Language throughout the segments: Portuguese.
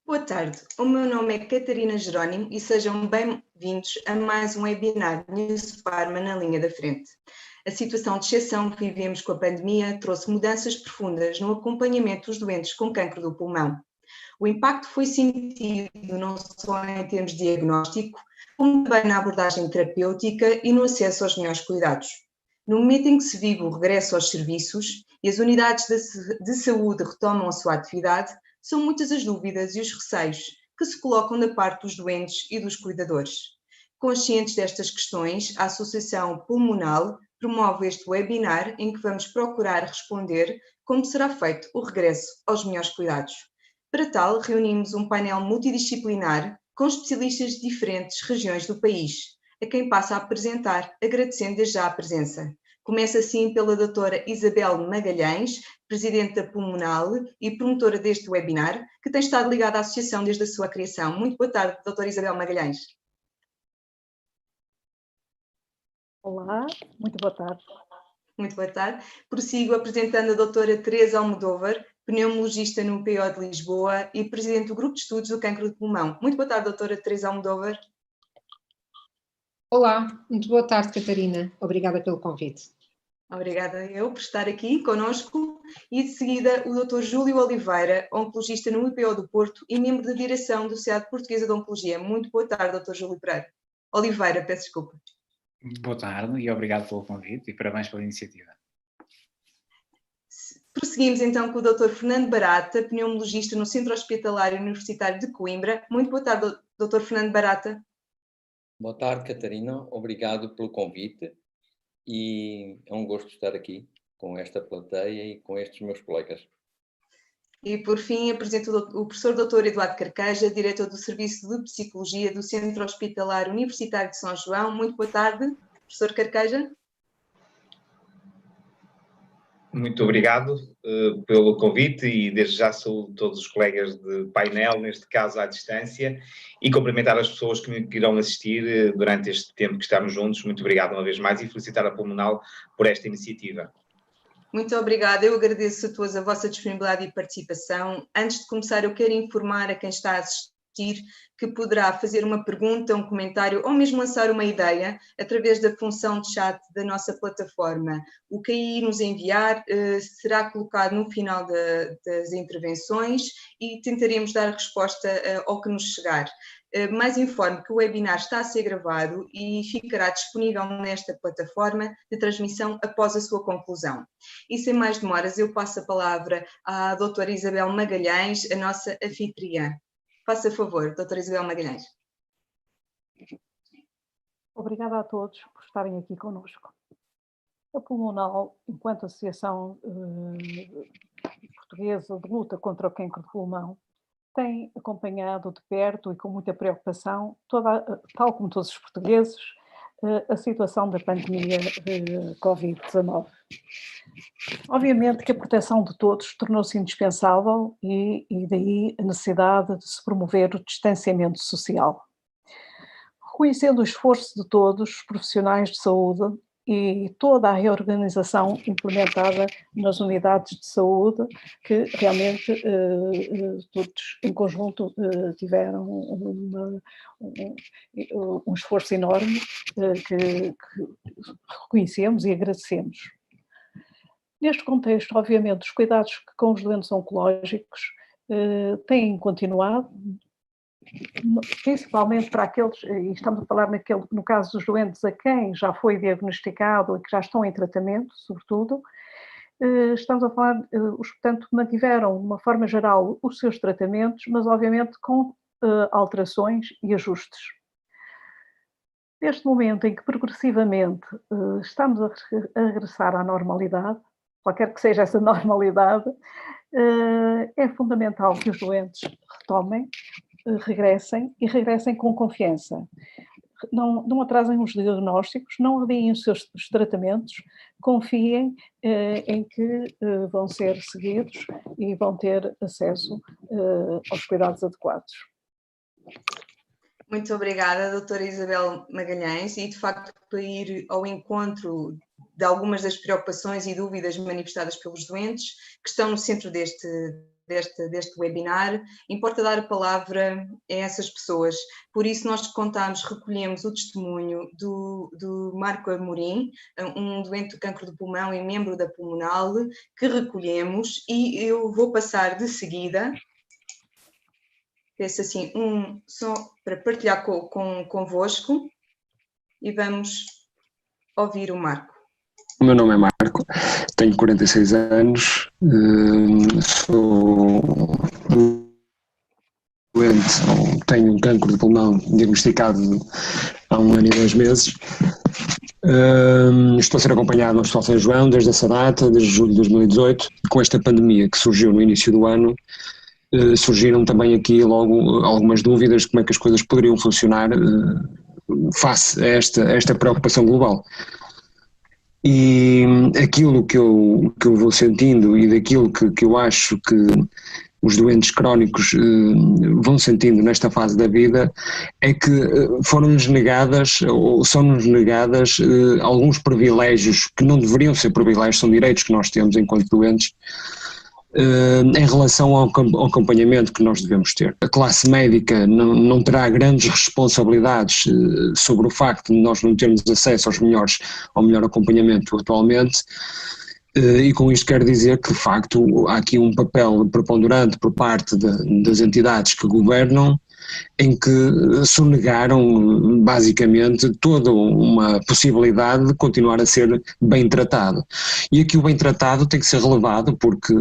Boa tarde, o meu nome é Catarina Jerónimo e sejam bem-vindos a mais um webinar News Pharma na linha da frente. A situação de exceção que vivemos com a pandemia trouxe mudanças profundas no acompanhamento dos doentes com cancro do pulmão. O impacto foi sentido não só em termos de diagnóstico, como também na abordagem terapêutica e no acesso aos melhores cuidados. No momento em que se vive o regresso aos serviços e as unidades de saúde retomam a sua atividade, são muitas as dúvidas e os receios que se colocam da parte dos doentes e dos cuidadores. Conscientes destas questões, a Associação Pulmonal promove este webinar em que vamos procurar responder como será feito o regresso aos melhores cuidados. Para tal, reunimos um painel multidisciplinar com especialistas de diferentes regiões do país, a quem passo a apresentar, agradecendo desde já a presença. Começa assim pela doutora Isabel Magalhães, presidente da Pulmonal e promotora deste webinar, que tem estado ligada à associação desde a sua criação. Muito boa tarde, doutora Isabel Magalhães. Olá, muito boa tarde. Muito boa tarde. Prossigo apresentando a doutora Teresa Almodóvar, pneumologista no PO de Lisboa e presidente do Grupo de Estudos do Cancro de Pulmão. Muito boa tarde, doutora Teresa Almodóvar. Olá, muito boa tarde, Catarina. Obrigada pelo convite. Obrigada eu por estar aqui conosco e de seguida o Dr. Júlio Oliveira, oncologista no IPO do Porto e membro da direção da Sociedade Portuguesa de Oncologia. Muito boa tarde, Dr. Júlio Oliveira, peço desculpa. Boa tarde e obrigado pelo convite e parabéns pela iniciativa. Prosseguimos então com o Dr. Fernando Barata, pneumologista no Centro Hospitalar Universitário de Coimbra. Muito boa tarde, Dr. Fernando Barata. Boa tarde, Catarina. Obrigado pelo convite e é um gosto estar aqui com esta plateia e com estes meus colegas. E, por fim, apresento o professor Dr. Eduardo Carqueja, diretor do Serviço de Psicologia do Centro Hospitalar Universitário de São João. Muito boa tarde, professor Carqueja. Muito obrigado pelo convite e desde já saúdo todos os colegas de painel, neste caso à distância, e cumprimentar as pessoas que irão assistir durante este tempo que estamos juntos. Muito obrigado uma vez mais e felicitar a Pulmonal por esta iniciativa. Muito obrigada, eu agradeço a vossa disponibilidade e participação. Antes de começar, eu quero informar a quem está a assistir que poderá fazer uma pergunta, um comentário ou mesmo lançar uma ideia através da função de chat da nossa plataforma. O que aí nos enviar será colocado no final das intervenções e tentaremos dar resposta ao que nos chegar. Mais informo que o webinar está a ser gravado e ficará disponível nesta plataforma de transmissão após a sua conclusão. E sem mais demoras, eu passo a palavra à doutora Isabel Magalhães, a nossa anfitriã. Faça favor, doutora Isabel Magalhães. Obrigada a todos por estarem aqui conosco. A Pulmonal, enquanto Associação Portuguesa de Luta contra o Cancro de Pulmão, tem acompanhado de perto e com muita preocupação, tal como todos os portugueses, a situação da pandemia Covid-19. Obviamente que a proteção de todos tornou-se indispensável e daí a necessidade de se promover o distanciamento social. Reconhecendo o esforço de todos os profissionais de saúde e toda a reorganização implementada nas unidades de saúde, que realmente todos em conjunto tiveram um esforço enorme que reconhecemos e agradecemos. Neste contexto, obviamente, os cuidados com os doentes oncológicos têm continuado, principalmente para aqueles, e estamos a falar no caso dos doentes a quem já foi diagnosticado e que já estão em tratamento, sobretudo, estamos a falar, portanto, mantiveram, de uma forma geral, os seus tratamentos, mas obviamente com alterações e ajustes. Neste momento em que progressivamente estamos a regressar à normalidade, qualquer que seja essa normalidade, é fundamental que os doentes retomem, regressem com confiança. Não atrasem os diagnósticos, não adiem os seus tratamentos, confiem em que vão ser seguidos e vão ter acesso aos cuidados adequados. Muito obrigada, doutora Isabel Magalhães, e de facto para ir ao encontro de algumas das preocupações e dúvidas manifestadas pelos doentes que estão no centro deste webinar. Importa dar a palavra a essas pessoas. Por isso nós recolhemos o testemunho do Marco Amorim, um doente do cancro do pulmão e membro da Pulmonal, que recolhemos, e eu vou passar de seguida, peço assim, só para partilhar convosco, e vamos ouvir o Marco. O meu nome é Marco, tenho 46 anos, sou doente, tenho um cancro de pulmão diagnosticado há 1 ano e 2 meses. Estou a ser acompanhado no Hospital São João desde essa data, desde julho de 2018. Com esta pandemia que surgiu no início do ano, surgiram também aqui logo algumas dúvidas de como é que as coisas poderiam funcionar face a esta preocupação global. E aquilo que eu vou sentindo e daquilo que eu acho que os doentes crónicos vão sentindo nesta fase da vida é que foram-nos negadas ou são-nos negadas alguns privilégios que não deveriam ser privilégios, são direitos que nós temos enquanto doentes, em relação ao acompanhamento que nós devemos ter. A classe médica não terá grandes responsabilidades sobre o facto de nós não termos acesso ao melhor acompanhamento atualmente, e com isto quero dizer que de facto há aqui um papel preponderante por parte das entidades que governam, em que sonegaram basicamente toda uma possibilidade de continuar a ser bem tratado. E aqui o bem tratado tem que ser relevado, porque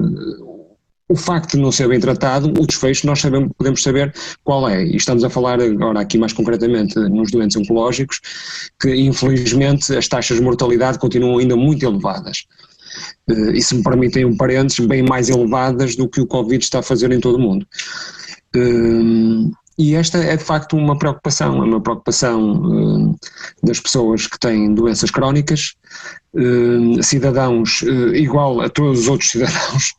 o facto de não ser bem tratado, o desfecho nós podemos saber qual é. E estamos a falar agora aqui mais concretamente nos doentes oncológicos, que infelizmente as taxas de mortalidade continuam ainda muito elevadas. E se me permitem um parênteses, bem mais elevadas do que o Covid está a fazer em todo o mundo. E esta é de facto uma preocupação das pessoas que têm doenças crónicas, cidadãos igual a todos os outros cidadãos,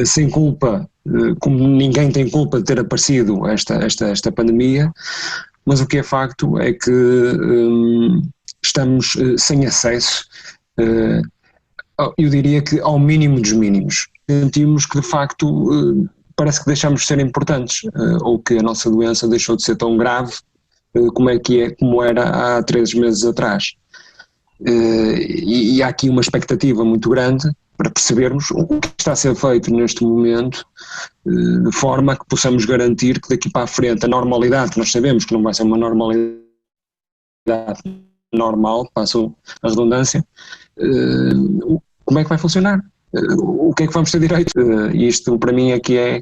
sem culpa, como ninguém tem culpa de ter aparecido esta pandemia, mas o que é facto é que estamos sem acesso, eu diria que ao mínimo dos mínimos. Sentimos que de facto parece que deixamos de ser importantes, ou que a nossa doença deixou de ser tão grave como era há 3 meses atrás. E há aqui uma expectativa muito grande para percebermos o que está a ser feito neste momento, de forma que possamos garantir que daqui para a frente a normalidade, que nós sabemos que não vai ser uma normalidade normal, passo a redundância, como é que vai funcionar? O que é que vamos ter direito? Isto para mim é que é,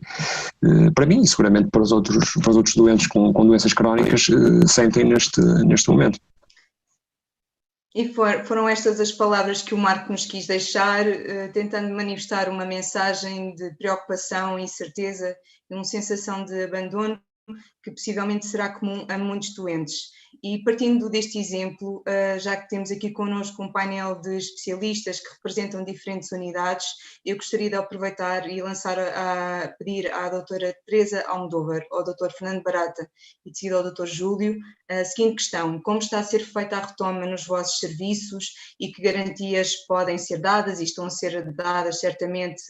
para mim e seguramente para os outros doentes com doenças crónicas, sentem neste momento. E foram estas as palavras que o Marco nos quis deixar, tentando manifestar uma mensagem de preocupação, incerteza e uma sensação de abandono que possivelmente será comum a muitos doentes. E partindo deste exemplo, já que temos aqui connosco um painel de especialistas que representam diferentes unidades, eu gostaria de aproveitar e pedir à doutora Teresa Almodóvar, ao doutor Fernando Barata e de seguida ao doutor Júlio, a seguinte questão: como está a ser feita a retoma nos vossos serviços e que garantias podem ser dadas e estão a ser dadas certamente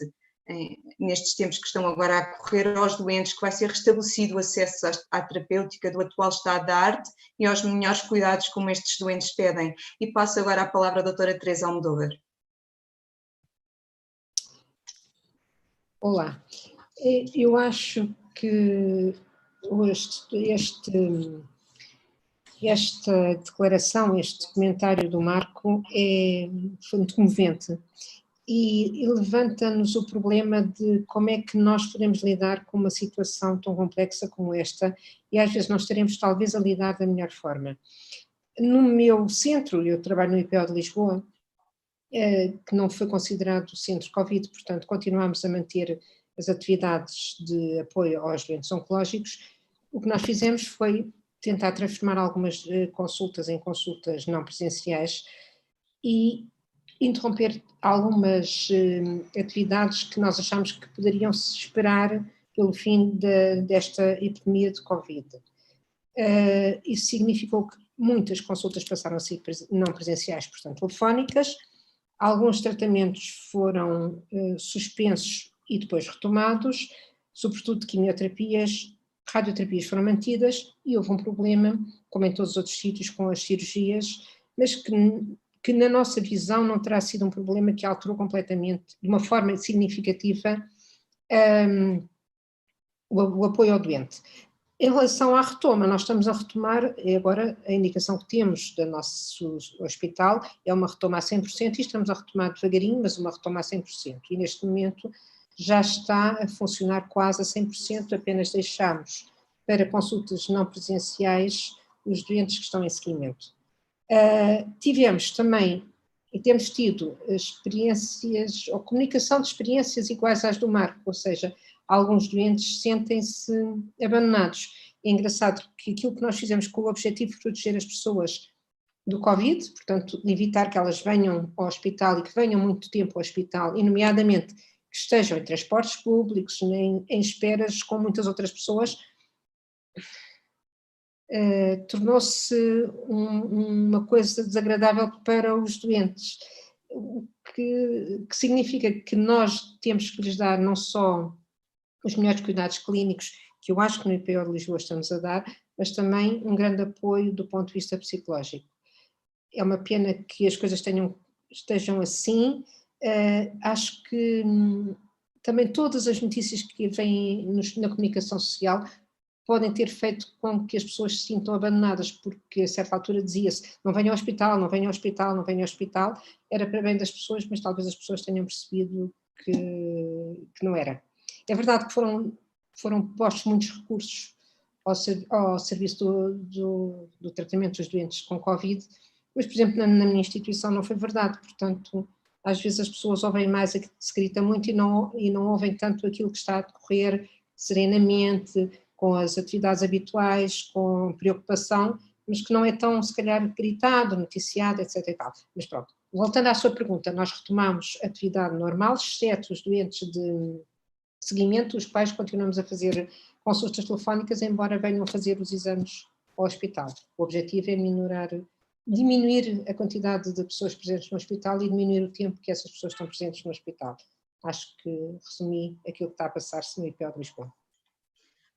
nestes tempos que estão agora a correr aos doentes, que vai ser restabelecido o acesso à terapêutica do atual estado da arte e aos melhores cuidados como estes doentes pedem. E passo agora a palavra à doutora Teresa Almodóvar. Olá, eu acho que esta declaração, este comentário do Marco foi muito comovente. E levanta-nos o problema de como é que nós podemos lidar com uma situação tão complexa como esta, e às vezes não estaremos talvez a lidar da melhor forma. No meu centro, eu trabalho no IPO de Lisboa, que não foi considerado centro Covid, portanto continuamos a manter as atividades de apoio aos doentes oncológicos. O que nós fizemos foi tentar transformar algumas consultas em consultas não presenciais e interromper algumas atividades que nós achamos que poderiam se esperar pelo fim desta epidemia de Covid. Isso significou que muitas consultas passaram a ser não presenciais, portanto telefónicas, Alguns tratamentos foram suspensos e depois retomados, sobretudo de quimioterapias, radioterapias foram mantidas e houve um problema, como em todos os outros sítios, com as cirurgias, mas que na nossa visão não terá sido um problema que alterou completamente, de uma forma significativa, o apoio ao doente. Em relação à retoma, nós estamos a retomar, agora a indicação que temos do nosso hospital é uma retoma a 100% e estamos a retomar devagarinho, mas uma retoma a 100%. E neste momento já está a funcionar quase a 100%, apenas deixamos para consultas não presenciais os doentes que estão em seguimento. Tivemos também, e temos tido experiências, ou comunicação de experiências iguais às do Marco, ou seja, alguns doentes sentem-se abandonados. É engraçado que aquilo que nós fizemos com o objetivo de proteger as pessoas do Covid, portanto, evitar que elas venham ao hospital e que venham muito tempo ao hospital, e nomeadamente que estejam em transportes públicos, em esperas com muitas outras pessoas, tornou-se uma coisa desagradável para os doentes, o que significa que nós temos que lhes dar não só os melhores cuidados clínicos, que eu acho que no IPO de Lisboa estamos a dar, mas também um grande apoio do ponto de vista psicológico. É uma pena que as coisas estejam assim. Acho que também todas as notícias que vêm na comunicação social podem ter feito com que as pessoas se sintam abandonadas, porque a certa altura dizia-se não venham ao hospital, não venham ao hospital, não venham ao hospital, era para bem das pessoas, mas talvez as pessoas tenham percebido que não era. É verdade que foram postos muitos recursos ao serviço do tratamento dos doentes com Covid, mas, por exemplo, na minha instituição não foi verdade, portanto, às vezes as pessoas ouvem mais a que se grita muito e não ouvem tanto aquilo que está a decorrer serenamente, com as atividades habituais, com preocupação, mas que não é tão, se calhar, gritado, noticiado, etc. e tal. Mas pronto, voltando à sua pergunta, nós retomamos a atividade normal, exceto os doentes de seguimento, os quais continuamos a fazer consultas telefónicas, embora venham fazer os exames ao hospital. O objetivo é diminuir a quantidade de pessoas presentes no hospital e diminuir o tempo que essas pessoas estão presentes no hospital. Acho que resumi aquilo que está a passar-se no IPO de Lisboa.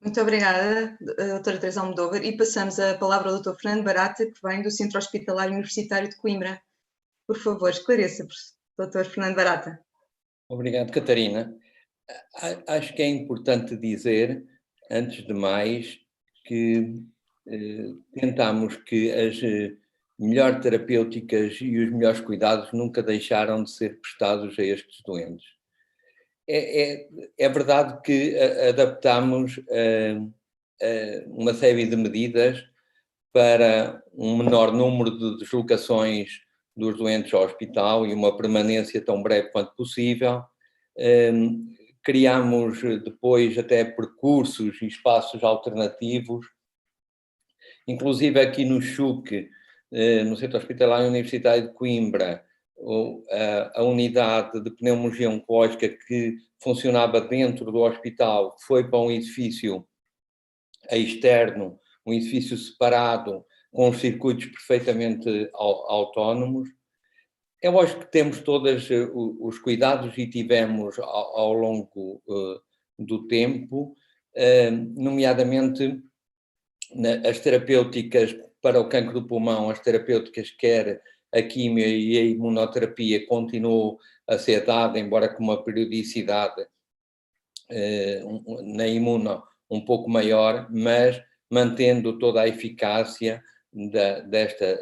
Muito obrigada, doutora Teresa Almodóvar, e passamos a palavra ao doutor Fernando Barata, que vem do Centro Hospitalar Universitário de Coimbra. Por favor, esclareça, doutor Fernando Barata. Obrigado, Catarina. Acho que é importante dizer, antes de mais, que tentamos que as melhores terapêuticas e os melhores cuidados nunca deixaram de ser prestados a estes doentes. É verdade que adaptamos uma série de medidas para um menor número de deslocações dos doentes ao hospital e uma permanência tão breve quanto possível. Criamos depois até percursos e espaços alternativos, inclusive aqui no CHUC, no Centro Hospitalar Universitário de Coimbra, a unidade de pneumologia oncológica que funcionava dentro do hospital foi para um edifício externo, um edifício separado, com os circuitos perfeitamente autónomos. É lógico que temos todos os cuidados e tivemos ao longo do tempo, nomeadamente as terapêuticas para o cancro do pulmão, as terapêuticas quer a quimio e a imunoterapia continuou a ser dada, embora com uma periodicidade na imuno um pouco maior, mas mantendo toda a eficácia desta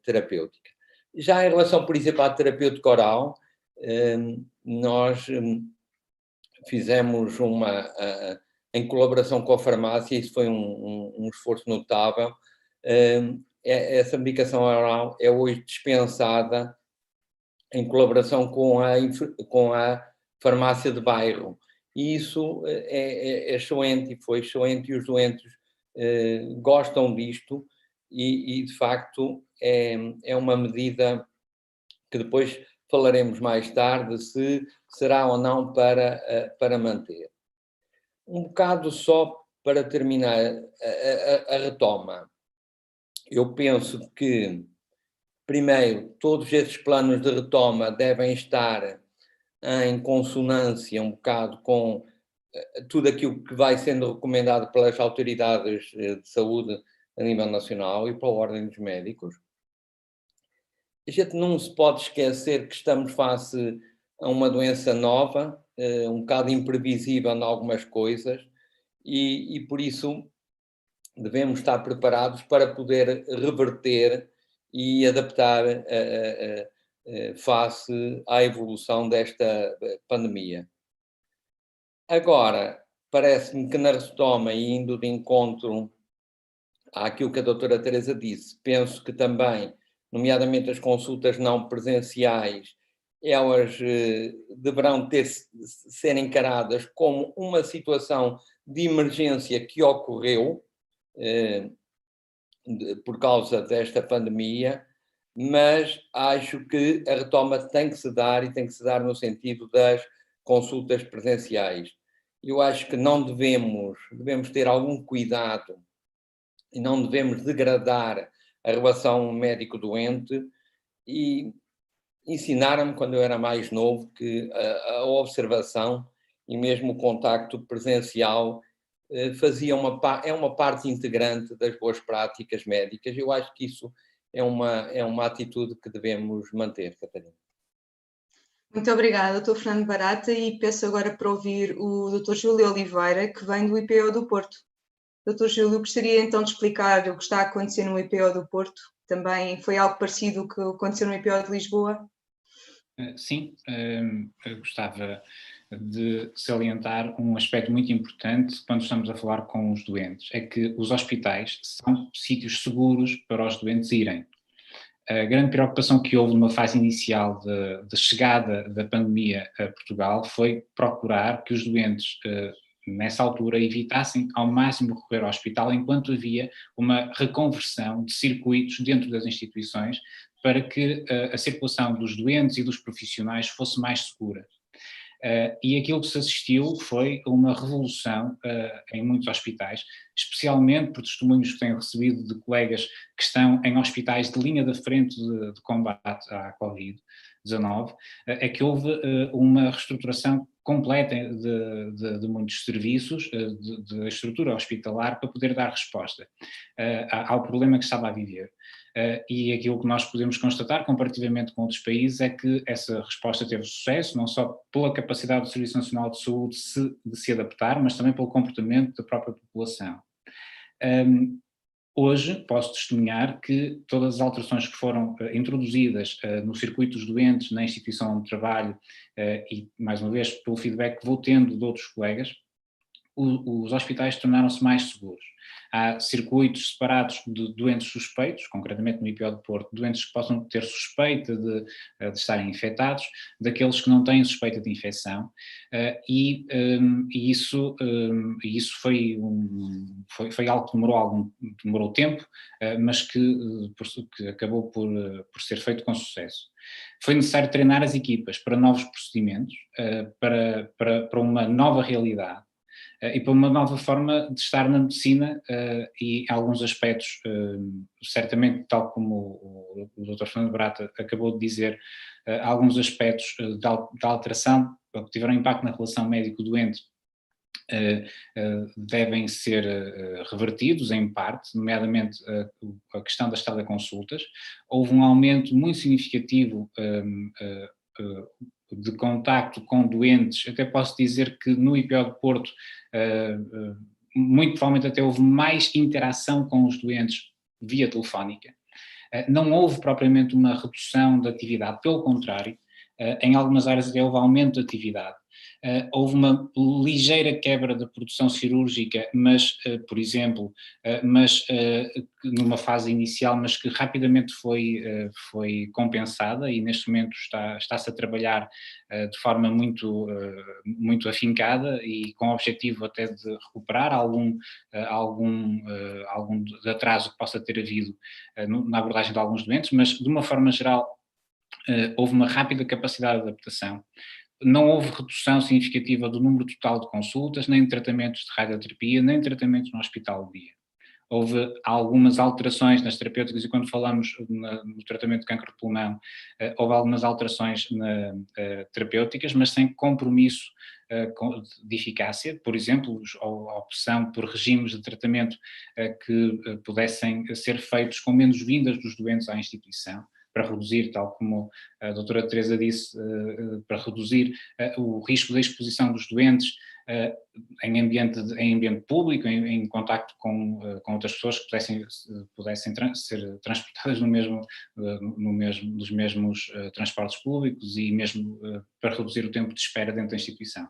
terapêutica. Já em relação, por exemplo, à terapêutica oral, nós fizemos em colaboração com a farmácia, isso foi um esforço notável. Essa medicação oral é hoje dispensada em colaboração com a farmácia de bairro. E isso é excelente e foi excelente, e os doentes gostam disto e de facto, é uma medida que depois falaremos mais tarde se será ou não para manter. Um bocado só para terminar a retoma. Eu penso que primeiro, todos esses planos de retoma devem estar em consonância um bocado com tudo aquilo que vai sendo recomendado pelas autoridades de saúde a nível nacional e pela Ordem dos Médicos. A gente não se pode esquecer que estamos face a uma doença nova, um bocado imprevisível em algumas coisas, e por isso devemos estar preparados para poder reverter e adaptar face à evolução desta pandemia. Agora, parece-me que na retoma e indo de encontro àquilo que a doutora Teresa disse, penso que também, nomeadamente as consultas não presenciais, elas deverão ser encaradas como uma situação de emergência que ocorreu por causa desta pandemia, mas acho que a retoma tem que se dar e tem que se dar no sentido das consultas presenciais. Eu acho que não devemos ter algum cuidado e não devemos degradar a relação médico-doente, e ensinaram-me quando eu era mais novo que a observação e mesmo o contacto presencial é uma parte integrante das boas práticas médicas. Eu acho que isso é uma atitude que devemos manter, Catarina. Muito obrigada, Dr. Fernando Barata, e peço agora para ouvir o Dr. Júlio Oliveira, que vem do IPO do Porto. Dr. Júlio, gostaria então de explicar o que está a acontecer no IPO do Porto. Também foi algo parecido com o que aconteceu no IPO de Lisboa? Sim, eu gostava de salientar um aspecto muito importante quando estamos a falar com os doentes, é que os hospitais são sítios seguros para os doentes irem. A grande preocupação que houve numa fase inicial de chegada da pandemia a Portugal foi procurar que os doentes, nessa altura, evitassem ao máximo recorrer ao hospital enquanto havia uma reconversão de circuitos dentro das instituições para que a circulação dos doentes e dos profissionais fosse mais segura. E aquilo que se assistiu foi uma revolução em muitos hospitais, especialmente por testemunhos que tenho recebido de colegas que estão em hospitais de linha da frente de combate à Covid-19, é que houve uma reestruturação completa de muitos serviços, de estrutura hospitalar, para poder dar resposta ao problema que estava a viver. E aquilo que nós podemos constatar, comparativamente com outros países, é que essa resposta teve sucesso, não só pela capacidade do Serviço Nacional de Saúde de se adaptar, mas também pelo comportamento da própria população. Hoje posso testemunhar que todas as alterações que foram introduzidas no circuito dos doentes, na instituição de trabalho, e mais uma vez pelo feedback que vou tendo de outros colegas, os hospitais tornaram-se mais seguros. Há circuitos separados de doentes suspeitos, concretamente no IPO do Porto, doentes que possam ter suspeita de estarem infectados, daqueles que não têm suspeita de infecção, e isso foi algo que demorou tempo, mas que acabou por ser feito com sucesso. Foi necessário treinar as equipas para novos procedimentos, para uma nova realidade, e para uma nova forma de estar na medicina, e alguns aspectos, certamente, tal como o Dr. Fernando Barata acabou de dizer, alguns aspectos da alteração que tiveram impacto na relação médico-doente devem ser revertidos em parte, nomeadamente a questão das teleconsultas. Houve um aumento muito significativo de contacto com doentes. Até posso dizer que no IPO de Porto, muito provavelmente até houve mais interação com os doentes via telefónica. Não houve propriamente uma redução da atividade, pelo contrário, em algumas áreas até houve aumento de atividade. Houve uma ligeira quebra da produção cirúrgica, mas, por exemplo, numa fase inicial, mas que rapidamente foi compensada, e neste momento está-se a trabalhar de forma muito afincada e com o objetivo até de recuperar algum de atraso que possa ter havido na abordagem de alguns doentes, mas de uma forma geral houve uma rápida capacidade de adaptação. Não houve redução significativa do número total de consultas, nem de tratamentos de radioterapia, nem de tratamentos no hospital de dia. houve algumas alterações nas terapêuticas, e quando falamos no tratamento de cancro de pulmão, houve algumas alterações terapêuticas, mas sem compromisso de eficácia. Por exemplo, a opção por regimes de tratamento que pudessem ser feitos com menos vindas dos doentes à instituição, para reduzir, tal como a doutora Teresa disse, para reduzir o risco de exposição dos doentes em ambiente público, em contacto com outras pessoas que pudessem ser transportadas nos mesmos transportes públicos, e mesmo para reduzir o tempo de espera dentro da instituição.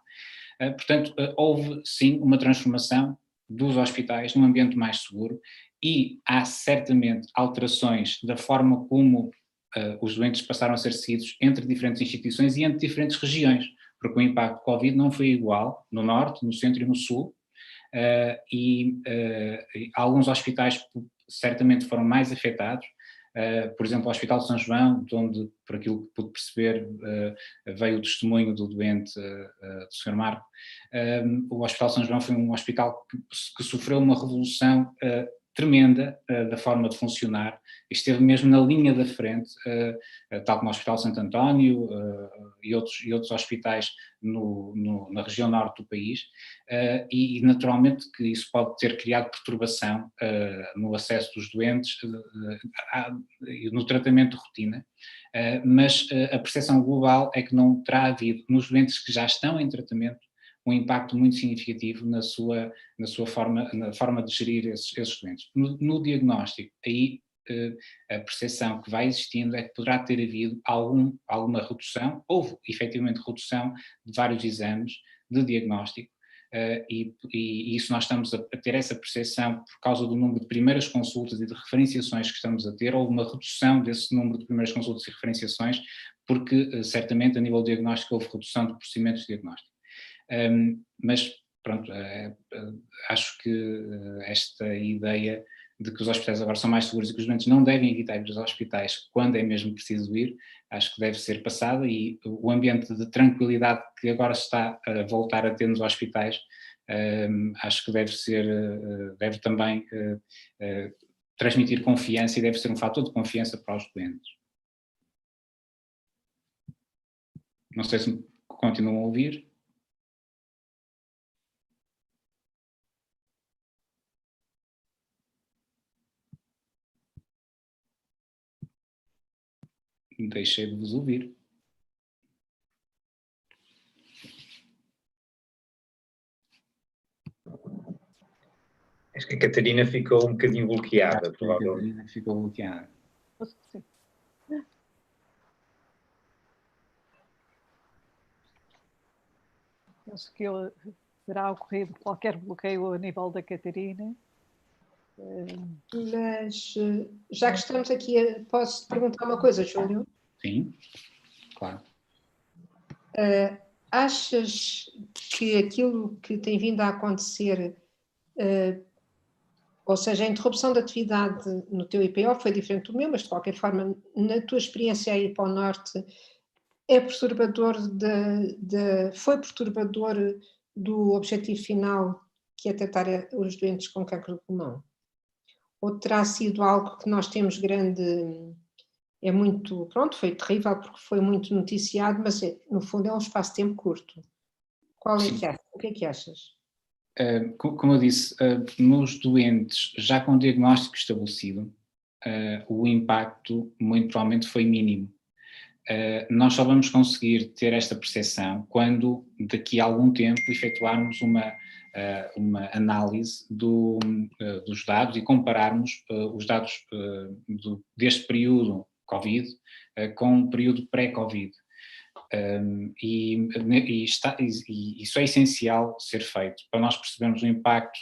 Portanto, houve sim uma transformação dos hospitais num ambiente mais seguro, e há certamente alterações da forma como os doentes passaram a ser seguidos entre diferentes instituições e entre diferentes regiões, porque o impacto do Covid não foi igual no Norte, no Centro e no Sul, e alguns hospitais certamente foram mais afetados. Por exemplo, o Hospital de São João, onde, por aquilo que pude perceber, veio o testemunho do doente, do Sr. Marco. O Hospital de São João foi um hospital que sofreu uma revolução tremenda da forma de funcionar, esteve mesmo na linha da frente, tal como o Hospital Santo António e outros hospitais na região norte do país, e naturalmente que isso pode ter criado perturbação no acesso dos doentes e no tratamento de rotina, mas a percepção global é que não terá havido, nos doentes que já estão em tratamento, um impacto muito significativo na forma de gerir esses doentes. No diagnóstico, aí a percepção que vai existindo é que poderá ter havido alguma redução, houve efetivamente redução de vários exames de diagnóstico, e isso nós estamos a ter essa percepção por causa do número de primeiras consultas e de referenciações que estamos a ter. Houve uma redução desse número de primeiras consultas e referenciações, porque certamente a nível diagnóstico houve redução de procedimentos de diagnóstico. Mas pronto, acho que esta ideia de que os hospitais agora são mais seguros e que os doentes não devem evitar ir aos hospitais quando é mesmo preciso ir, acho que deve ser passada, e o ambiente de tranquilidade que agora se está a voltar a ter nos hospitais, acho que deve também transmitir confiança, e deve ser um fator de confiança para os doentes. Não sei se me continuam a ouvir. Deixei de vos ouvir. Acho que a Catarina ficou um bocadinho bloqueada, provavelmente. A Catarina ficou bloqueada. Sim. Penso que terá ocorrido qualquer bloqueio a nível da Catarina. Mas, já que estamos aqui, posso perguntar uma coisa, Júlio? Sim, claro. Achas que aquilo que tem vindo a acontecer, ou seja, a interrupção da atividade no teu IPO foi diferente do meu, mas de qualquer forma, na tua experiência aí para o Norte, é perturbador foi perturbador do objetivo final, que é tratar os doentes com cancro de pulmão? Ou terá sido algo que nós temos é muito, pronto, foi terrível porque foi muito noticiado, mas no fundo é um espaço de tempo curto. O que é que achas? Como eu disse, nos doentes já com diagnóstico estabelecido, o impacto muito provavelmente foi mínimo. Nós só vamos conseguir ter esta percepção quando daqui a algum tempo efetuarmos uma análise dos dados e compararmos os dados deste período Covid com o período pré-Covid. Isso é essencial ser feito para nós percebermos o impacto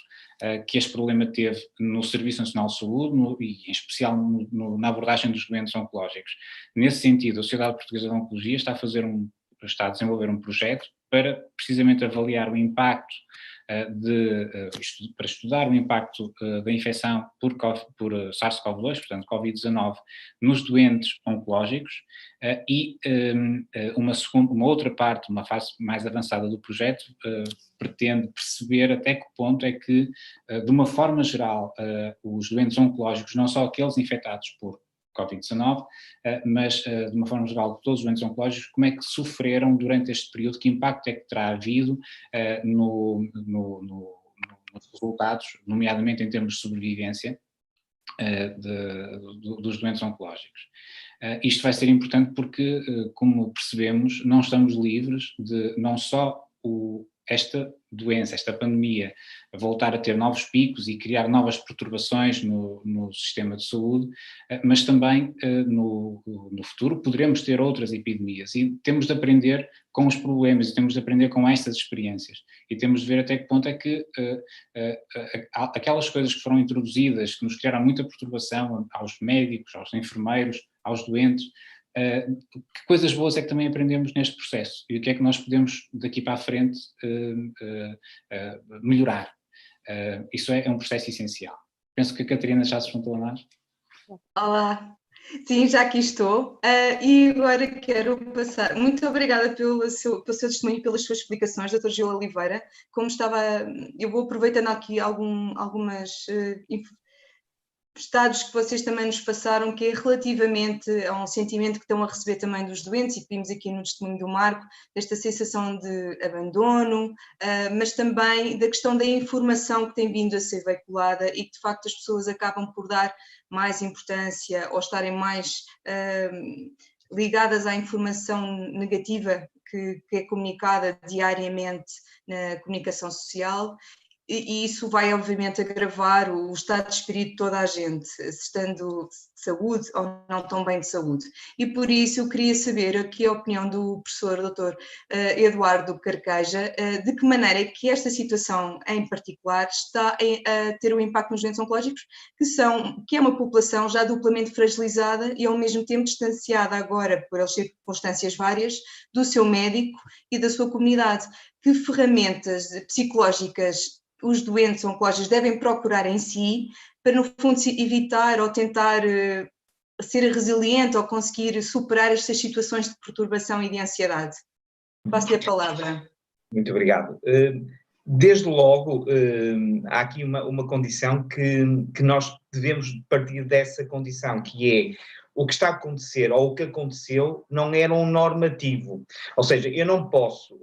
que este problema teve no Serviço Nacional de Saúde e em especial na abordagem dos doentes oncológicos. Nesse sentido, a Sociedade Portuguesa de Oncologia está a fazer está a desenvolver um projeto para precisamente avaliar o impacto para estudar o impacto da infecção por SARS-CoV-2, portanto Covid-19, nos doentes oncológicos, e uma outra parte, uma fase mais avançada do projeto, pretende perceber até que ponto é que, de uma forma geral, os doentes oncológicos, não só aqueles infectados por Covid-19, mas de uma forma geral todos os doentes oncológicos, como é que sofreram durante este período, que impacto é que terá havido nos resultados, nomeadamente em termos de sobrevivência dos doentes oncológicos. Isto vai ser importante porque, como percebemos, não estamos livres de não só esta doença, esta pandemia, voltar a ter novos picos e criar novas perturbações no sistema de saúde, mas também no futuro poderemos ter outras epidemias e temos de aprender com os problemas e temos de aprender com estas experiências e temos de ver até que ponto é que aquelas coisas que foram introduzidas, que nos criaram muita perturbação aos médicos, aos enfermeiros, aos doentes, que coisas boas é que também aprendemos neste processo e o que é que nós podemos daqui para a frente melhorar. Isso é um processo essencial. Penso que a Catarina já se juntou a nós. Olá, sim, já aqui estou e agora quero passar. Muito obrigada pelo seu testemunho e pelas suas explicações, Dr. Gil Oliveira. Como estava, eu vou aproveitando aqui algumas estados que vocês também nos passaram, que é relativamente a um sentimento que estão a receber também dos doentes, e que vimos aqui no testemunho do Marco, desta sensação de abandono, mas também da questão da informação que tem vindo a ser veiculada e que de facto as pessoas acabam por dar mais importância ou estarem mais ligadas à informação negativa que é comunicada diariamente na comunicação social. E isso vai obviamente agravar o estado de espírito de toda a gente, estando de saúde ou não tão bem de saúde. E por isso eu queria saber aqui a opinião do professor Dr. Eduardo Carqueja, de que maneira é que esta situação em particular está a ter um impacto nos doentes oncológicos, que é uma população já duplamente fragilizada e ao mesmo tempo distanciada agora, por as circunstâncias várias, do seu médico e da sua comunidade. Que ferramentas psicológicas os doentes oncológicos devem procurar em si para, no fundo, evitar ou tentar ser resiliente ou conseguir superar estas situações de perturbação e de ansiedade? Passo-lhe a palavra. Muito obrigado. Desde logo, há aqui uma condição que nós devemos partir dessa condição, que é o que está a acontecer ou o que aconteceu não era um normativo. Ou seja, eu não posso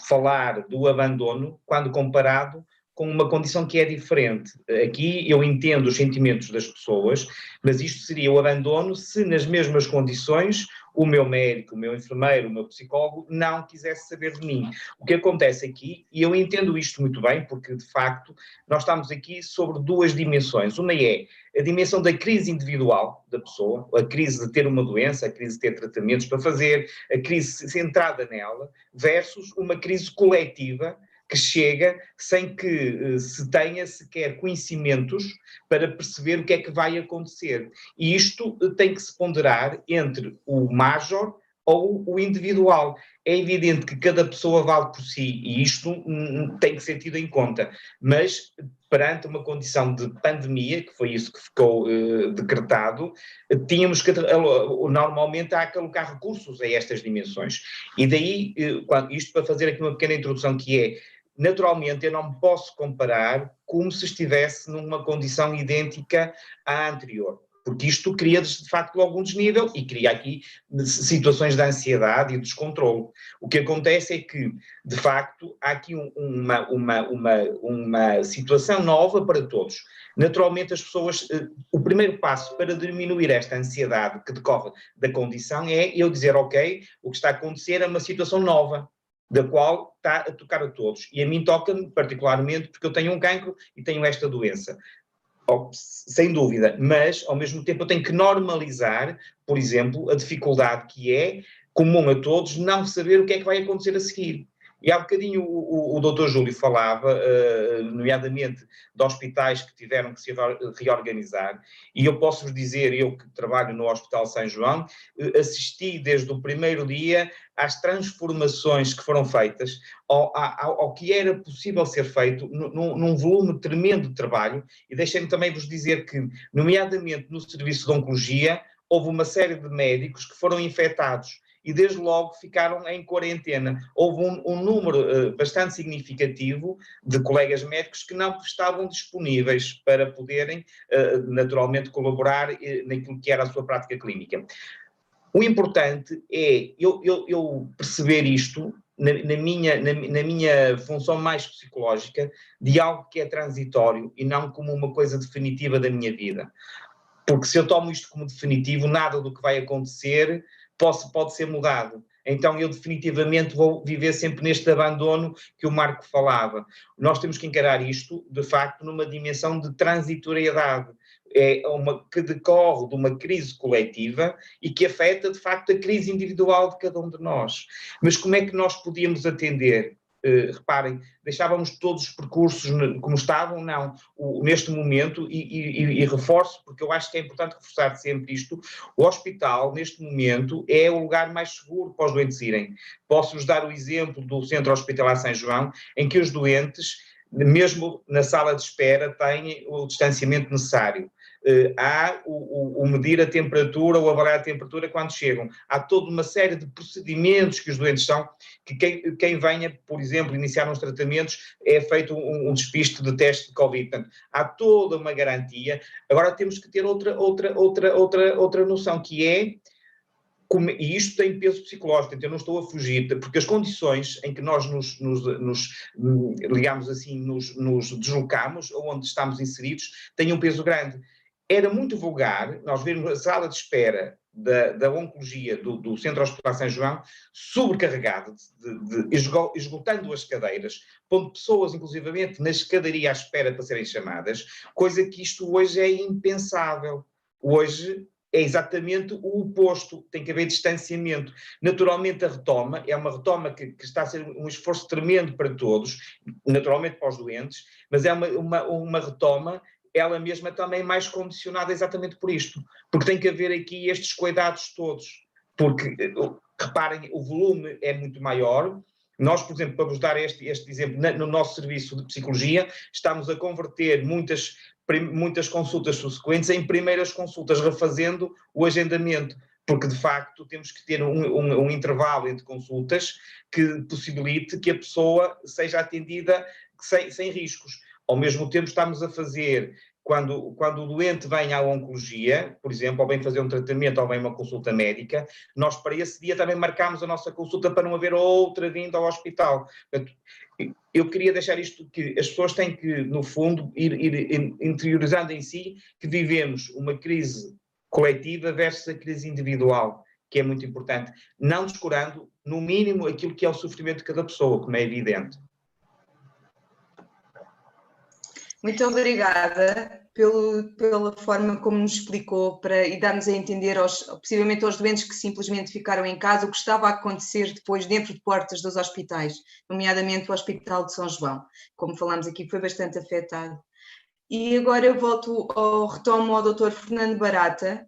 falar do abandono quando comparado com uma condição que é diferente. Aqui eu entendo os sentimentos das pessoas, mas isto seria o abandono se nas mesmas condições o meu médico, o meu enfermeiro, o meu psicólogo não quisesse saber de mim. O que acontece aqui, e eu entendo isto muito bem, porque de facto nós estamos aqui sobre duas dimensões. Uma é a dimensão da crise individual da pessoa, a crise de ter uma doença, a crise de ter tratamentos para fazer, a crise centrada nela, versus uma crise coletiva que chega sem que se tenha sequer conhecimentos para perceber o que é que vai acontecer. E isto tem que se ponderar entre o major ou o individual. É evidente que cada pessoa vale por si e isto tem que ser tido em conta, mas perante uma condição de pandemia, que foi isso que ficou decretado, tínhamos que normalmente há que alocar recursos a estas dimensões. E daí, isto para fazer aqui uma pequena introdução, que é, naturalmente eu não posso comparar como se estivesse numa condição idêntica à anterior, porque isto cria de facto logo um desnível e cria aqui situações de ansiedade e descontrole. O que acontece é que, de facto, há aqui uma situação nova para todos. Naturalmente as pessoas, o primeiro passo para diminuir esta ansiedade que decorre da condição é eu dizer, ok, o que está a acontecer é uma situação nova, da qual está a tocar a todos. E a mim toca-me particularmente porque eu tenho um cancro e tenho esta doença. Sem dúvida, mas ao mesmo tempo eu tenho que normalizar, por exemplo, a dificuldade que é comum a todos não saber o que é que vai acontecer a seguir. E há bocadinho o Dr. Júlio falava, nomeadamente, de hospitais que tiveram que se reorganizar, e eu posso-vos dizer, eu que trabalho no Hospital São João, assisti desde o primeiro dia às transformações que foram feitas, ao que era possível ser feito, num volume tremendo de trabalho, e deixem-me também vos dizer que, nomeadamente no serviço de oncologia, houve uma série de médicos que foram infectados e desde logo ficaram em quarentena. Houve um número bastante significativo de colegas médicos que não estavam disponíveis para poderem, naturalmente, colaborar naquilo que era a sua prática clínica. O importante é eu perceber isto na minha função mais psicológica de algo que é transitório e não como uma coisa definitiva da minha vida. Porque se eu tomo isto como definitivo, nada do que vai acontecer pode ser mudado. Então eu definitivamente vou viver sempre neste abandono que o Marco falava. Nós temos que encarar isto, de facto, numa dimensão de transitoriedade. É que decorre de uma crise coletiva e que afeta, de facto, a crise individual de cada um de nós. Mas como é que nós podíamos atender? Reparem, deixávamos todos os percursos como estavam? Não. Neste momento, e reforço, porque eu acho que é importante reforçar sempre isto, o hospital, neste momento, é o lugar mais seguro para os doentes irem. Posso-vos dar o exemplo do Centro Hospitalar São João, em que os doentes, mesmo na sala de espera, têm o distanciamento necessário. Há o medir a temperatura ou avaliar a temperatura quando chegam. Há toda uma série de procedimentos que os doentes são, que quem venha, por exemplo, iniciar uns tratamentos, é feito um despiste de teste de Covid. Portanto, há toda uma garantia. Agora temos que ter outra noção, que é, e isto tem peso psicológico, então eu não estou a fugir, porque as condições em que nós digamos assim, nos deslocamos, ou onde estamos inseridos, têm um peso grande. Era muito vulgar nós vermos a sala de espera da oncologia do Centro Hospitalar São João sobrecarregada, esgotando as cadeiras, pondo pessoas, inclusivamente, na escadaria à espera para serem chamadas, coisa que isto hoje é impensável. Hoje é exatamente o oposto, tem que haver distanciamento. Naturalmente a retoma, é uma retoma que está a ser um esforço tremendo para todos, naturalmente para os doentes, mas é uma retoma, ela mesma também mais condicionada exatamente por isto, porque tem que haver aqui estes cuidados todos, porque, reparem, o volume é muito maior. Nós, por exemplo, para vos dar este exemplo, no nosso serviço de psicologia, estamos a converter muitas consultas subsequentes em primeiras consultas, refazendo o agendamento, porque de facto temos que ter um intervalo entre consultas que possibilite que a pessoa seja atendida sem riscos. Ao mesmo tempo estamos a fazer, quando o doente vem à oncologia, por exemplo, ou vem fazer um tratamento ou vem uma consulta médica, nós para esse dia também marcamos a nossa consulta para não haver outra vinda ao hospital. Portanto, eu queria deixar isto, que as pessoas têm que, no fundo, ir interiorizando em si que vivemos uma crise coletiva versus a crise individual, que é muito importante, não descurando, no mínimo, aquilo que é o sofrimento de cada pessoa, como é evidente. Muito obrigada pela forma como nos explicou e dar-nos a entender, possivelmente aos doentes que simplesmente ficaram em casa, o que estava a acontecer depois dentro de portas dos hospitais, nomeadamente o Hospital de São João. Como falámos aqui, foi bastante afetado. E agora eu retomo ao Dr. Fernando Barata,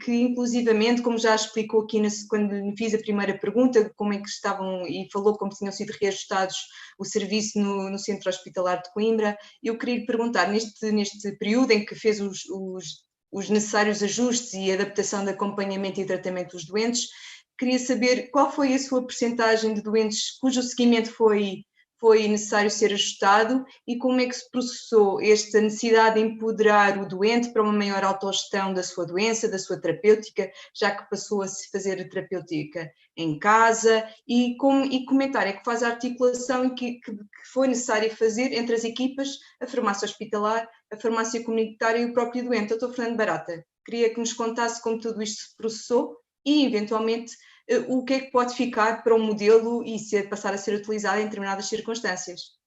que inclusivamente, como já explicou aqui quando lhe fiz a primeira pergunta, como é que estavam, e falou como tinham sido reajustados o serviço no Centro Hospitalar de Coimbra, eu queria lhe perguntar, neste período em que fez os necessários ajustes e adaptação de acompanhamento e tratamento dos doentes, queria saber qual foi a sua percentagem de doentes cujo seguimento foi necessário ser ajustado e como é que se processou esta necessidade de empoderar o doente para uma maior autogestão da sua doença, da sua terapêutica, já que passou a se fazer a terapêutica em casa, e comentar é que faz a articulação que foi necessário fazer entre as equipas, a farmácia hospitalar, a farmácia comunitária e o próprio doente. Dr. Fernando Barata, queria que nos contasse como tudo isto se processou e, eventualmente, o que é que pode ficar para um modelo e passar a ser utilizado em determinadas circunstâncias.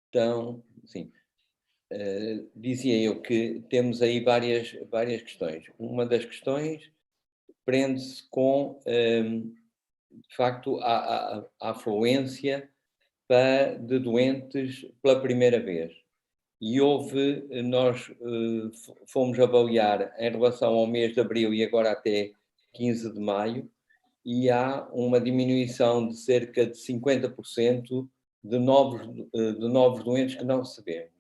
Então, sim. dizia eu que temos aí várias questões. Uma das questões prende-se com, de facto, a afluência de doentes pela primeira vez. E nós fomos avaliar em relação ao mês de abril e agora até 15 de maio, e há uma diminuição de cerca de 50% de novos doentes que não recebemos.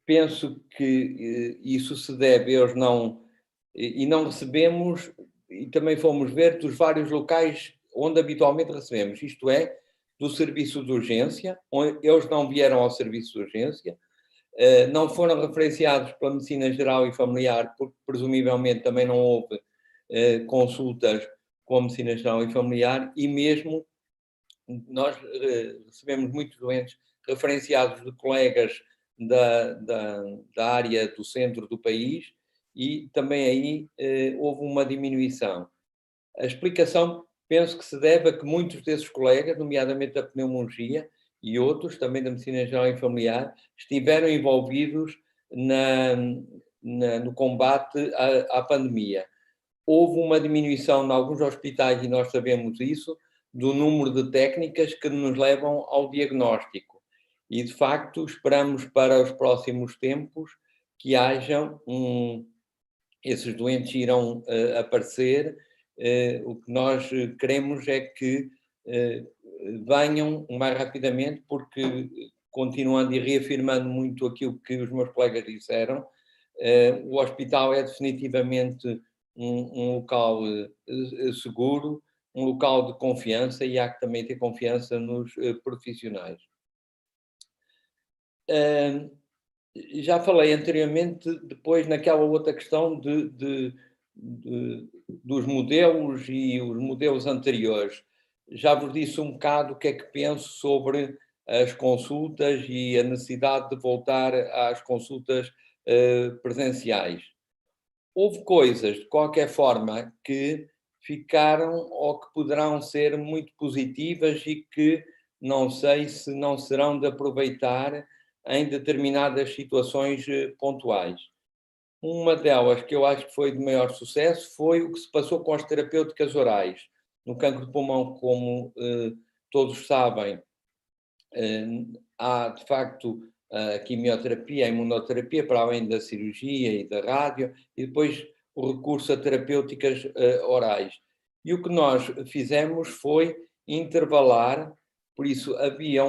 Penso que isso se deve a eles não recebemos, e também fomos ver dos vários locais onde habitualmente recebemos, isto é, do serviço de urgência, onde eles não vieram ao serviço de urgência, não foram referenciados pela medicina geral e familiar, porque presumivelmente também não houve consultas com a medicina geral e familiar, e mesmo nós recebemos muitos doentes referenciados de colegas da área do centro do país, e também aí houve uma diminuição. A explicação, penso que se deve a que muitos desses colegas, nomeadamente da pneumologia e outros, também da medicina geral e familiar, estiveram envolvidos no combate à pandemia. Houve uma diminuição em alguns hospitais, e nós sabemos isso, do número de técnicas que nos levam ao diagnóstico. E, de facto, esperamos para os próximos tempos que hajam esses doentes irão aparecer. O que nós queremos é que venham mais rapidamente, porque, continuando e reafirmando muito aquilo que os meus colegas disseram, o hospital é definitivamente um local seguro, um local de confiança, e há que também ter confiança nos profissionais. Já falei anteriormente, depois naquela outra questão dos modelos e os modelos anteriores. Já vos disse um bocado o que é que penso sobre as consultas e a necessidade de voltar às consultas presenciais. Houve coisas, de qualquer forma, que ficaram ou que poderão ser muito positivas e que não sei se não serão de aproveitar em determinadas situações pontuais. Uma delas, que eu acho que foi de maior sucesso, foi o que se passou com as terapêuticas orais. No cancro de pulmão, como todos sabem, há, de facto, a quimioterapia, a imunoterapia, para além da cirurgia e da rádio, e depois o recurso a terapêuticas orais. E o que nós fizemos foi intervalar, por isso havia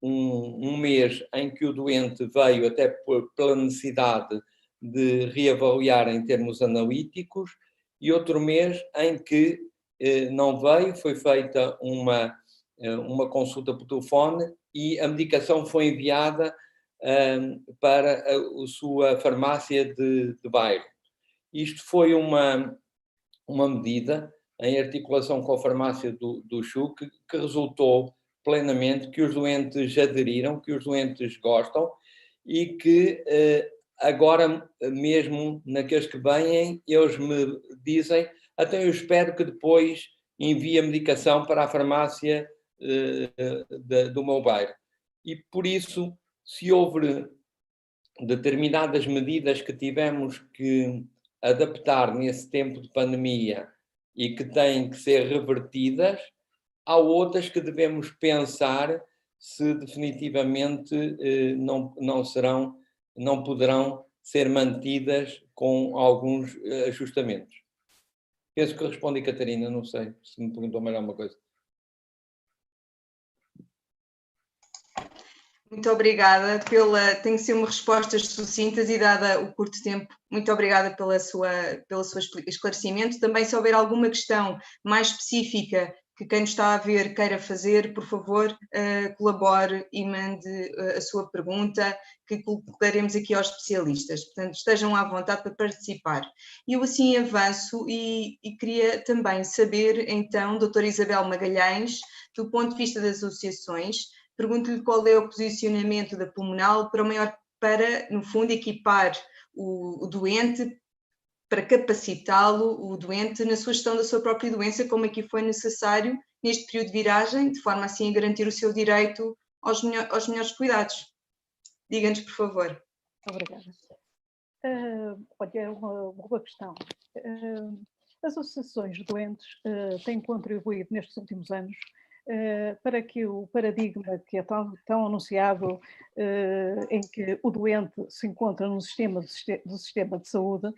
um mês em que o doente veio até pela necessidade de reavaliar em termos analíticos, e outro mês em que não veio, foi feita uma consulta por telefone e a medicação foi enviada para a sua farmácia de bairro. Isto foi uma medida em articulação com a farmácia do CHUC que resultou plenamente, que os doentes aderiram, que os doentes gostam, e que agora mesmo naqueles que vêm, eles me dizem: até eu espero que depois envie a medicação para a farmácia do meu bairro. E por isso, se houve determinadas medidas que tivemos que adaptar nesse tempo de pandemia e que têm que ser revertidas, há outras que devemos pensar se definitivamente não poderão ser mantidas com alguns ajustamentos. Penso que respondi, Catarina, não sei se me perguntou mais alguma coisa. Muito obrigada tem que ser uma respostas sucintas e dada o curto tempo. Muito obrigada pelo seu esclarecimento. Também, se houver alguma questão mais específica que quem nos está a ver queira fazer, por favor, colabore e mande a sua pergunta, que colocaremos aqui aos especialistas. Portanto, estejam à vontade para participar. Eu assim avanço e queria também saber, então, doutora Isabel Magalhães, do ponto de vista das associações, pergunto-lhe qual é o posicionamento da Pulmonal para, no fundo, equipar o doente, para capacitá-lo, o doente, na sua gestão da sua própria doença, como aqui foi necessário neste período de viragem, de forma assim a garantir o seu direito aos melhores cuidados. Diga-nos, por favor. Obrigada. Olha, é uma boa questão. As associações de doentes têm contribuído nestes últimos anos para que o paradigma que é tão anunciado, em que o doente se encontra no do sistema de saúde,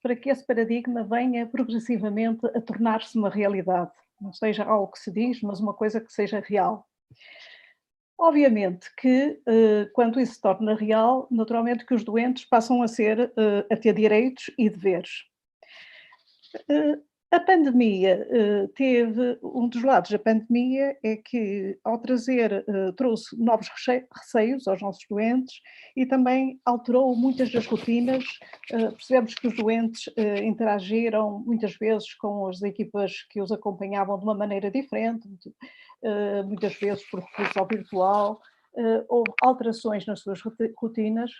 para que esse paradigma venha progressivamente a tornar-se uma realidade. Não seja algo que se diz, mas uma coisa que seja real. Obviamente que, quando isso se torna real, naturalmente que os doentes passam a ter direitos e deveres. A pandemia teve, um dos lados da pandemia é que, ao trouxe novos receios aos nossos doentes e também alterou muitas das rotinas. Percebemos que os doentes interagiram muitas vezes com as equipas que os acompanhavam de uma maneira diferente, muitas vezes por recurso ao virtual, houve alterações nas suas rotinas.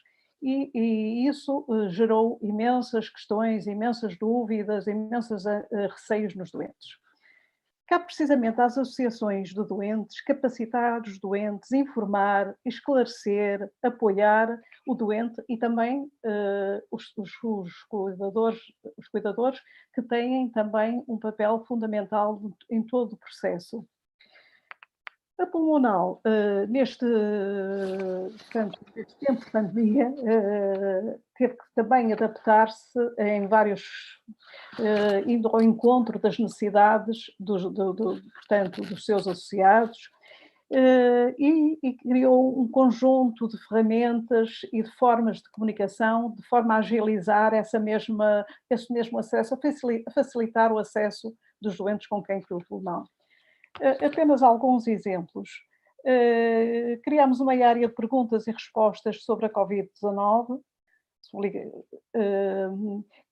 E isso gerou imensas questões, imensas dúvidas, imensos receios nos doentes. Cabe precisamente às associações de doentes capacitar os doentes, informar, esclarecer, apoiar o doente e também os cuidadores que têm também um papel fundamental em todo o processo. A Pulmonal, neste tempo de pandemia, teve que também adaptar-se em indo ao encontro das necessidades portanto, dos seus associados, e criou um conjunto de ferramentas e de formas de comunicação de forma a agilizar esse mesmo acesso, a facilitar o acesso dos doentes com cancro do pulmão. Apenas alguns exemplos. Criámos uma área de perguntas e respostas sobre a Covid-19.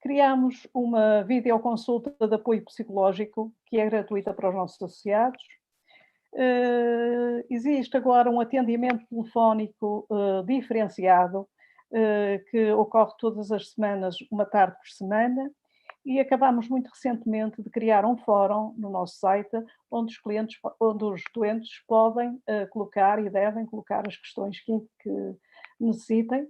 Criámos uma videoconsulta de apoio psicológico, que é gratuita para os nossos associados. Existe agora um atendimento telefónico diferenciado, que ocorre todas as semanas, uma tarde por semana. E acabámos muito recentemente de criar um fórum no nosso site, onde os doentes podem colocar e devem colocar as questões que necessitem.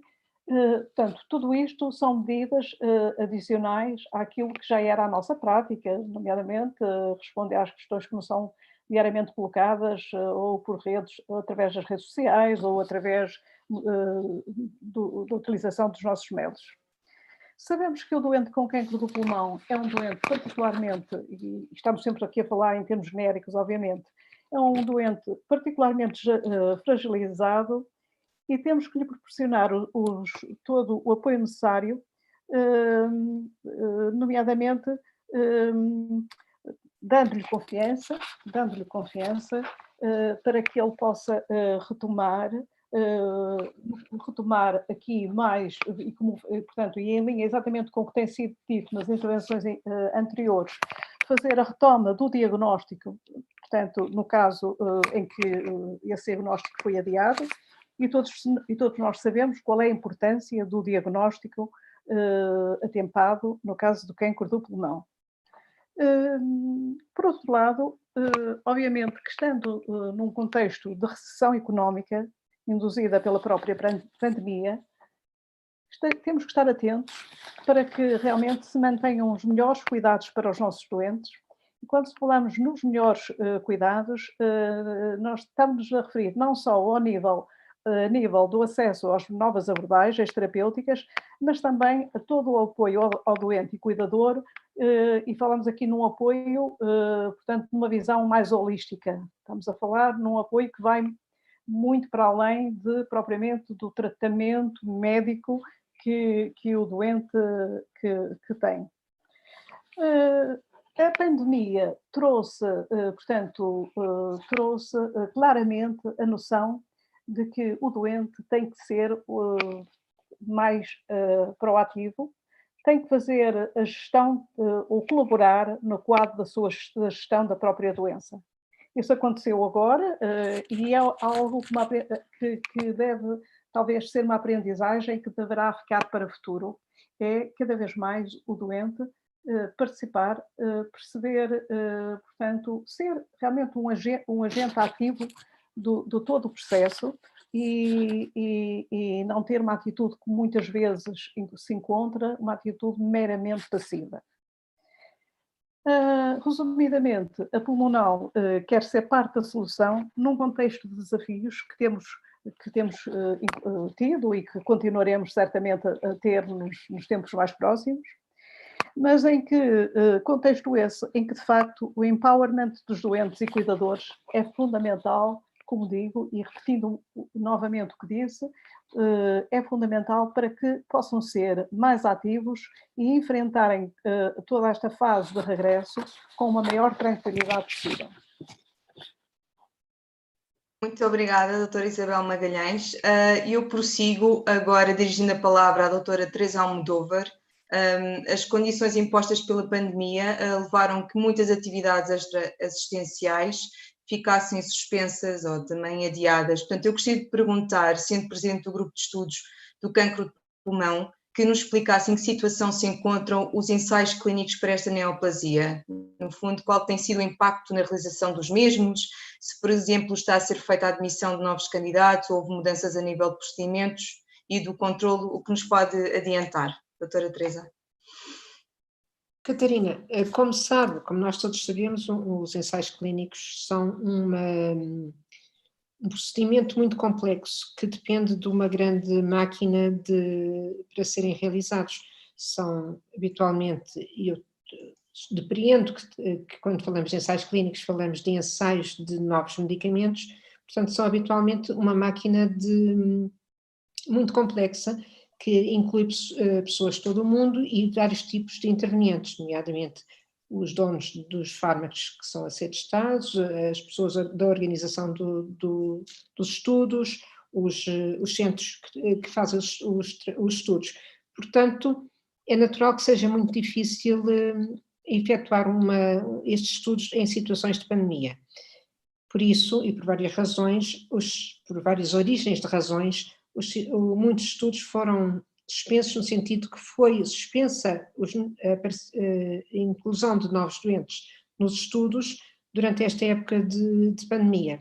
Portanto, tudo isto são medidas adicionais àquilo que já era a nossa prática, nomeadamente responder às questões que nos são diariamente colocadas, ou por redes, ou através das redes sociais, ou através da utilização dos nossos meios. Sabemos que o doente com cancro do pulmão é um doente particularmente, e estamos sempre aqui a falar em termos genéricos, obviamente, é um doente particularmente fragilizado e temos que lhe proporcionar todo o apoio necessário, nomeadamente dando-lhe confiança, para que ele possa retomar aqui mais, portanto, e em linha exatamente com o que tem sido dito nas intervenções anteriores, fazer a retoma do diagnóstico, portanto, no caso em que esse diagnóstico foi adiado, e todos nós sabemos qual é a importância do diagnóstico atempado no caso do cancro do pulmão. Por outro lado, obviamente que estando num contexto de recessão económica, induzida pela própria pandemia, temos que estar atentos para que realmente se mantenham os melhores cuidados para os nossos doentes. E quando falamos nos melhores cuidados, nós estamos a referir não só a nível do acesso às novas abordagens terapêuticas, mas também a todo o apoio ao doente e cuidador, e falamos aqui num apoio, portanto, numa visão mais holística. Estamos a falar num apoio que vai muito para além propriamente do tratamento médico que o doente que tem. A pandemia trouxe claramente a noção de que o doente tem que ser mais proativo, tem que fazer a gestão ou colaborar no quadro da gestão da própria doença. Isso aconteceu agora e é algo que deve talvez ser uma aprendizagem que deverá ficar para o futuro. É cada vez mais o doente participar, perceber, portanto, ser realmente um agente ativo do todo o processo, e não ter uma atitude que muitas vezes se encontra, uma atitude meramente passiva. Resumidamente, a Pulmonal quer ser parte da solução num contexto de desafios que temos tido e que continuaremos certamente a ter nos tempos mais próximos, mas em que contexto esse, em que de facto o empowerment dos doentes e cuidadores é fundamental, como digo, e repetindo novamente o que disse, é fundamental para que possam ser mais ativos e enfrentarem toda esta fase de regresso com uma maior tranquilidade possível. Muito obrigada, doutora Isabel Magalhães. Eu prossigo agora dirigindo a palavra à doutora Teresa Almodóvar. As condições impostas pela pandemia levaram que muitas atividades extra-assistenciais ficassem suspensas ou também adiadas. Portanto, eu gostaria de perguntar, sendo presidente do grupo de estudos do cancro de pulmão, que nos explicasse em que situação se encontram os ensaios clínicos para esta neoplasia. No fundo, qual tem sido o impacto na realização dos mesmos, se, por exemplo, está a ser feita a admissão de novos candidatos, houve mudanças a nível de procedimentos e do controlo, o que nos pode adiantar, doutora Teresa? Catarina, como sabe, como nós todos sabemos, os ensaios clínicos são um procedimento muito complexo que depende de uma grande máquina para serem realizados. São habitualmente, e eu depreendo que quando falamos de ensaios clínicos falamos de ensaios de novos medicamentos, portanto são habitualmente uma máquina muito complexa, que inclui pessoas de todo o mundo e vários tipos de intervenientes, nomeadamente os donos dos fármacos que são a ser testados, as pessoas da organização dos estudos, os centros que fazem os estudos. Portanto, é natural que seja muito difícil efetuar estes estudos em situações de pandemia. Por isso, e por várias razões, por várias origens de razões, muitos estudos foram suspensos no sentido que foi suspensa a inclusão de novos doentes nos estudos durante esta época de pandemia.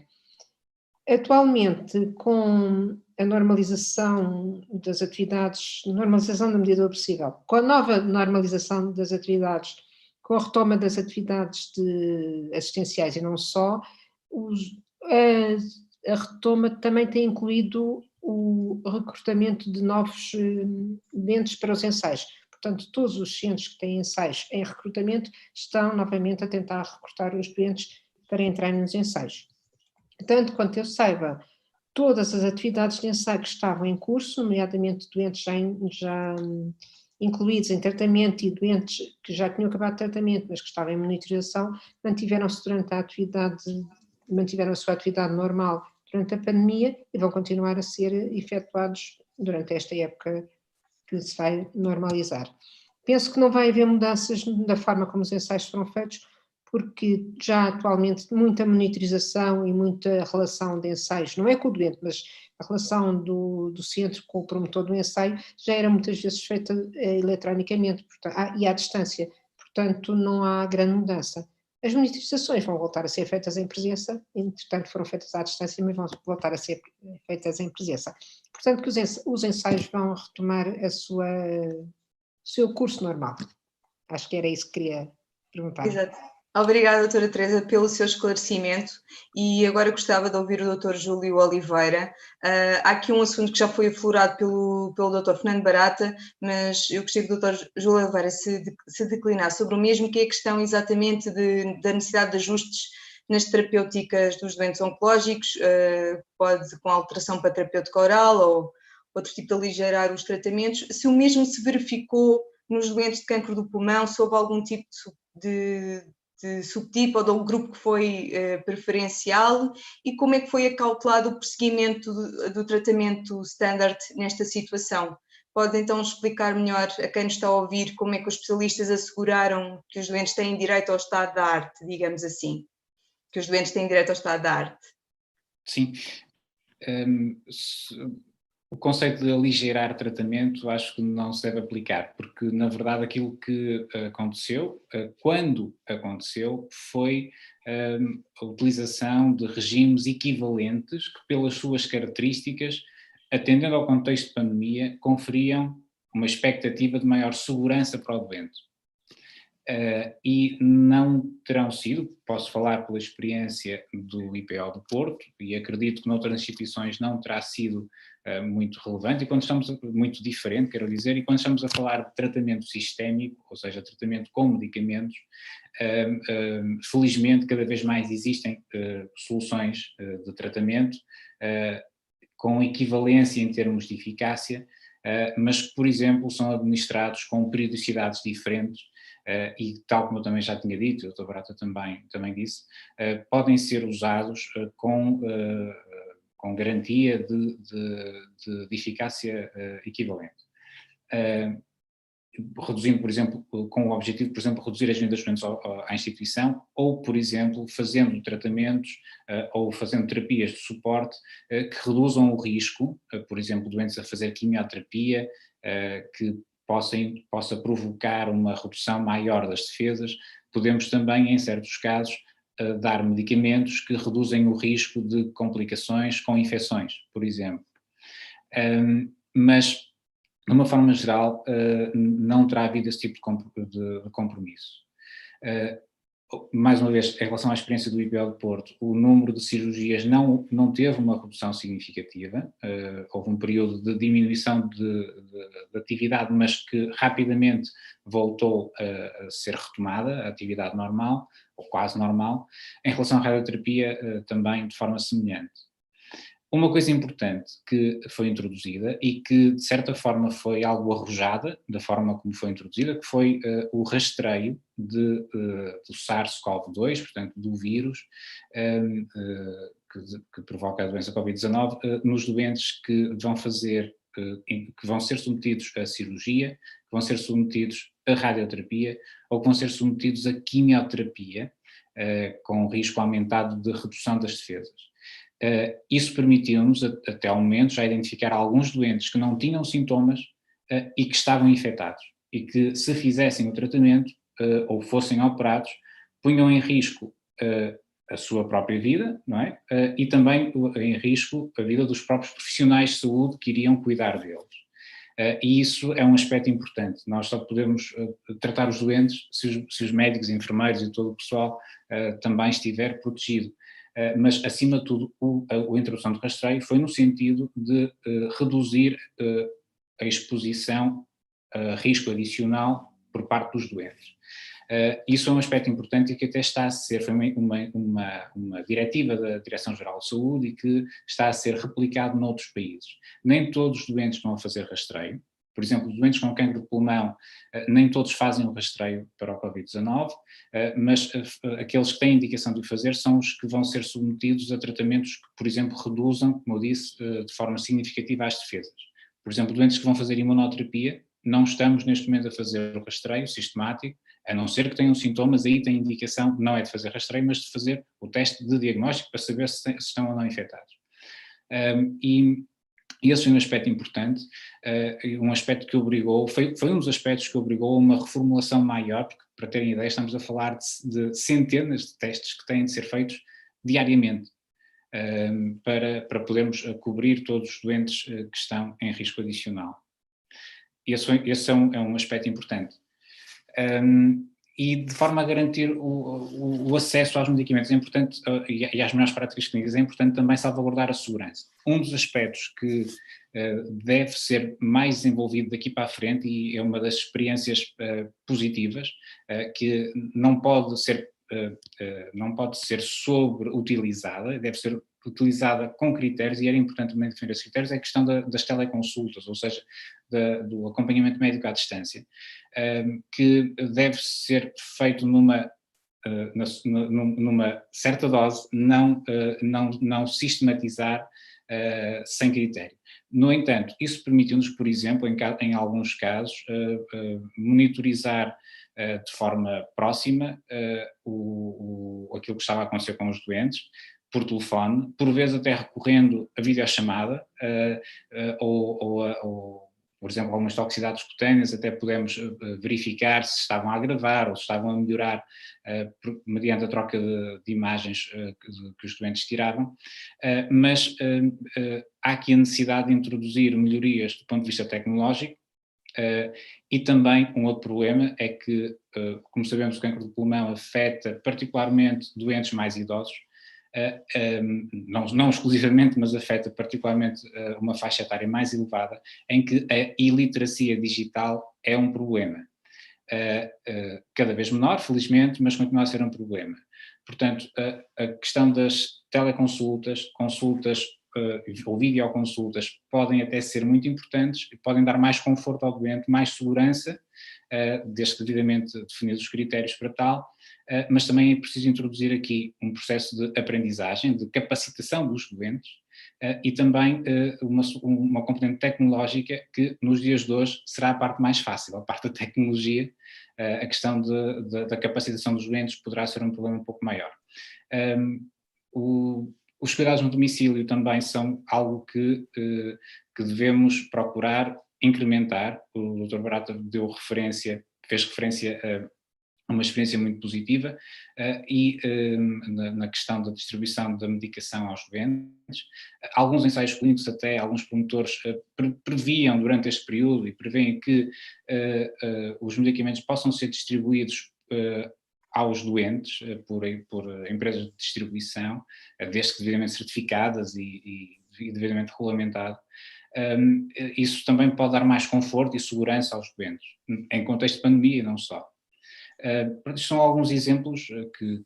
Atualmente, com a normalização das atividades, normalização da medida do possível, com a nova normalização das atividades, com a retoma das atividades assistenciais e não só, a retoma também tem incluído o recrutamento de novos doentes para os ensaios. Portanto, todos os centros que têm ensaios em recrutamento estão novamente a tentar recrutar os doentes para entrarem nos ensaios. Tanto quanto eu saiba, todas as atividades de ensaio que estavam em curso, nomeadamente doentes já incluídos em tratamento e doentes que já tinham acabado o tratamento, mas que estavam em monitorização, mantiveram-se durante a atividade, mantiveram a sua atividade normal durante a pandemia e vão continuar a ser efetuados durante esta época que se vai normalizar. Penso que não vai haver mudanças da forma como os ensaios foram feitos, porque já atualmente muita monitorização e muita relação de ensaios, não é com o doente, mas a relação do centro com o promotor do ensaio já era muitas vezes feita eletronicamente e à distância, portanto não há grande mudança. As monitorizações vão voltar a ser feitas em presença, entretanto foram feitas à distância, mas vão voltar a ser feitas em presença. Portanto que os ensaios vão retomar o seu curso normal. Acho que era isso que queria perguntar. Exato. Obrigada, doutora Teresa, pelo seu esclarecimento e agora gostava de ouvir o doutor Júlio Oliveira. Há aqui um assunto que já foi aflorado pelo doutor Fernando Barata, mas eu gostaria que o doutor Júlio Oliveira se declinasse sobre o mesmo, que é a questão exatamente da necessidade de ajustes nas terapêuticas dos doentes oncológicos, pode com alteração para terapêutica oral ou outro tipo de aligeirar os tratamentos, se o mesmo se verificou nos doentes de cancro do pulmão, se houve algum tipo de subtipo ou do grupo que foi preferencial e como é que foi acautelado o prosseguimento do tratamento standard nesta situação. Pode então explicar melhor a quem nos está a ouvir como é que os especialistas asseguraram que os doentes têm direito ao estado da arte, digamos assim, que os doentes têm direito ao estado da arte? Sim. O conceito de aligeirar tratamento acho que não se deve aplicar, porque na verdade aquilo que aconteceu, quando aconteceu, foi a utilização de regimes equivalentes que pelas suas características, atendendo ao contexto de pandemia, conferiam uma expectativa de maior segurança para o doente. E não terão sido, posso falar pela experiência do IPO do Porto, e acredito que noutras instituições não terá sido muito relevante, e quando estamos, muito diferente, quero dizer, e quando estamos a falar de tratamento sistémico, ou seja, tratamento com medicamentos, felizmente cada vez mais existem soluções de tratamento com equivalência em termos de eficácia, mas que, por exemplo, são administrados com periodicidades diferentes, e tal como eu também já tinha dito, o Dr. Barata também disse, podem ser usados com garantia de eficácia equivalente. Reduzindo, por exemplo, com o objetivo, por exemplo, reduzir as vindas de doentes à instituição, ou, por exemplo, fazendo tratamentos ou fazendo terapias de suporte que reduzam o risco, por exemplo, doentes a fazer quimioterapia, que possa provocar uma redução maior das defesas. Podemos também, em certos casos, dar medicamentos que reduzem o risco de complicações com infecções, por exemplo. Mas, de uma forma geral, não terá havido esse tipo de compromisso. Mais uma vez, em relação à experiência do IPO de Porto, o número de cirurgias não teve uma redução significativa, houve um período de diminuição de atividade, mas que rapidamente voltou a ser retomada, a atividade normal, ou quase normal. Em relação à radioterapia, também de forma semelhante. Uma coisa importante que foi introduzida e que de certa forma foi algo arrojada da forma como foi introduzida, que foi o rastreio do SARS-CoV-2, portanto do vírus que provoca a doença Covid-19, nos doentes que vão ser submetidos a cirurgia, que vão ser submetidos a radioterapia ou que vão ser submetidos a quimioterapia, com risco aumentado de redução das defesas. Isso permitiu-nos, até ao momento, já identificar alguns doentes que não tinham sintomas e que estavam infectados, e que se fizessem o tratamento ou fossem operados, punham em risco a sua própria vida, não é? E também em risco a vida dos próprios profissionais de saúde que iriam cuidar deles. E isso é um aspecto importante. Nós só podemos tratar os doentes se os médicos, enfermeiros e todo o pessoal também estiver protegido. Mas, acima de tudo, a introdução do rastreio foi no sentido de reduzir a exposição a risco adicional por parte dos doentes. Isso é um aspecto importante e que até está a ser, foi uma diretiva da Direção-Geral de Saúde e que está a ser replicado noutros países. Nem todos os doentes estão a fazer rastreio. Por exemplo, doentes com cancro de pulmão, nem todos fazem o rastreio para o Covid-19, mas aqueles que têm indicação de o fazer são os que vão ser submetidos a tratamentos que, por exemplo, reduzam, como eu disse, de forma significativa as defesas. Por exemplo, doentes que vão fazer imunoterapia, não estamos neste momento a fazer o rastreio sistemático, a não ser que tenham sintomas, aí tem indicação, não é de fazer rastreio, mas de fazer o teste de diagnóstico para saber se estão ou não infectados. E esse foi um aspecto importante, um aspecto que obrigou, foi um dos aspectos que obrigou a uma reformulação maior, porque, para terem ideia, estamos a falar de centenas de testes que têm de ser feitos diariamente, para podermos cobrir todos os doentes que estão em risco adicional. Esse é um aspecto importante. E de forma a garantir o acesso aos medicamentos é importante, e às melhores práticas clínicas, é importante também salvaguardar a segurança. Um dos aspectos que deve ser mais desenvolvido daqui para a frente, e é uma das experiências positivas, que não pode ser sobreutilizada, deve ser utilizada com critérios, e era importante também definir esses critérios, é a questão das teleconsultas, ou seja, do acompanhamento médico à distância, que deve ser feito numa certa dose, não sistematizar sem critério. No entanto, isso permitiu-nos, por exemplo, em alguns casos, monitorizar de forma próxima aquilo que estava a acontecer com os doentes, por telefone, por vezes até recorrendo a videochamada, ou por exemplo, algumas toxicidades cutâneas, até podemos verificar se estavam a agravar ou se estavam a melhorar mediante a troca de imagens que os doentes tiravam, mas há aqui a necessidade de introduzir melhorias do ponto de vista tecnológico, e também um outro problema é que, como sabemos, o cancro do pulmão afeta particularmente doentes mais idosos, não exclusivamente, mas afeta particularmente uma faixa etária mais elevada, em que a iliteracia digital é um problema. Cada vez menor, felizmente, mas continua a ser um problema. Portanto, a questão das teleconsultas, consultas ou videoconsultas podem até ser muito importantes e podem dar mais conforto ao doente, mais segurança, desde que devidamente definidos os critérios para tal, mas também é preciso introduzir aqui um processo de aprendizagem, de capacitação dos doentes, e também uma componente tecnológica que nos dias de hoje será a parte mais fácil, a parte da tecnologia. A questão da capacitação dos doentes poderá ser um problema um pouco maior. Os cuidados no domicílio também são algo que devemos procurar incrementar. O Dr. Barata fez referência a uma experiência muito positiva, e na questão da distribuição da medicação aos doentes. Alguns ensaios clínicos, até alguns promotores, previam durante este período e prevêem que os medicamentos possam ser distribuídos aos doentes por empresas de distribuição, desde que devidamente certificadas e devidamente regulamentado. Isso também pode dar mais conforto e segurança aos doentes, em contexto de pandemia e não só. São alguns exemplos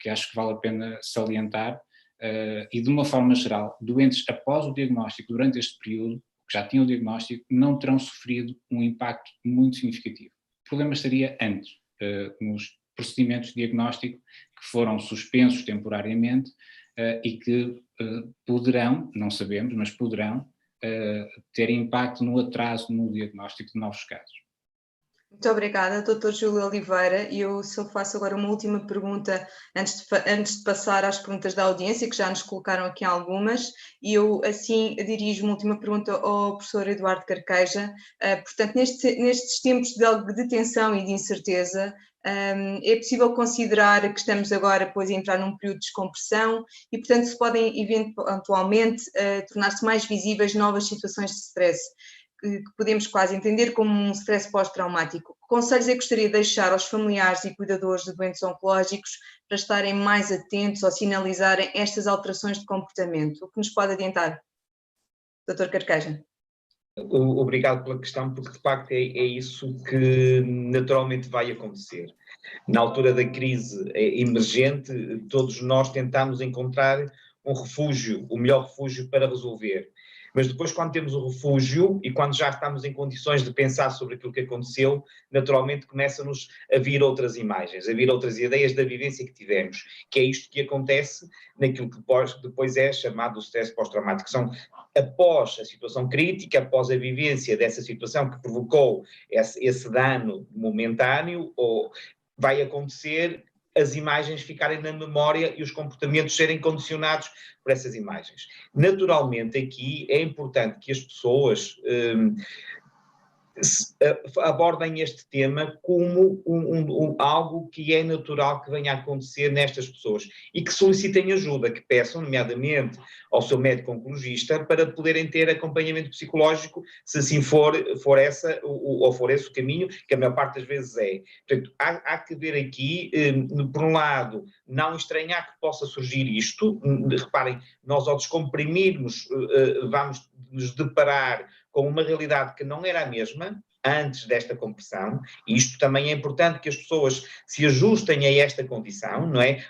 que acho que vale a pena salientar, e de uma forma geral, doentes após o diagnóstico, durante este período, que já tinham o diagnóstico, não terão sofrido um impacto muito significativo. O problema estaria antes, nos procedimentos de diagnóstico que foram suspensos temporariamente, e que poderão, não sabemos, mas poderão ter impacto no atraso no diagnóstico de novos casos. Muito obrigada, Dr. Júlio Oliveira. E eu só faço agora uma última pergunta antes de passar às perguntas da audiência, que já nos colocaram aqui algumas, e eu assim dirijo uma última pergunta ao professor Eduardo Carqueja. Portanto, nestes tempos de tensão e de incerteza, é possível considerar que estamos agora a entrar num período de descompressão e, portanto, se podem eventualmente tornar-se mais visíveis novas situações de stress, que podemos quase entender como um stress pós-traumático. Que conselhos é que gostaria de deixar aos familiares e cuidadores de doentes oncológicos para estarem mais atentos ou sinalizarem estas alterações de comportamento? O que nos pode adiantar? Dr. Carqueja. Obrigado pela questão, porque de facto é isso que naturalmente vai acontecer. Na altura da crise emergente, todos nós tentamos encontrar um refúgio, o melhor refúgio para resolver. Mas depois, quando temos o refúgio e quando já estamos em condições de pensar sobre aquilo que aconteceu, naturalmente começam-nos a vir outras imagens, a vir outras ideias da vivência que tivemos, que é isto que acontece naquilo que depois é chamado o stress pós-traumático. São após a situação crítica, após a vivência dessa situação que provocou esse dano momentâneo, ou vai acontecer as imagens ficarem na memória e os comportamentos serem condicionados por essas imagens. Naturalmente, aqui é importante que as pessoas abordem este tema como algo que é natural que venha a acontecer nestas pessoas e que solicitem ajuda, que peçam, nomeadamente, ao seu médico oncologista para poderem ter acompanhamento psicológico, se assim for esse o caminho, que a maior parte das vezes é. Portanto, há que ver aqui, por um lado, não estranhar que possa surgir isto. Reparem, nós ao descomprimirmos vamos nos deparar com uma realidade que não era a mesma antes desta compressão, e isto também é importante que as pessoas se ajustem a esta condição, não é?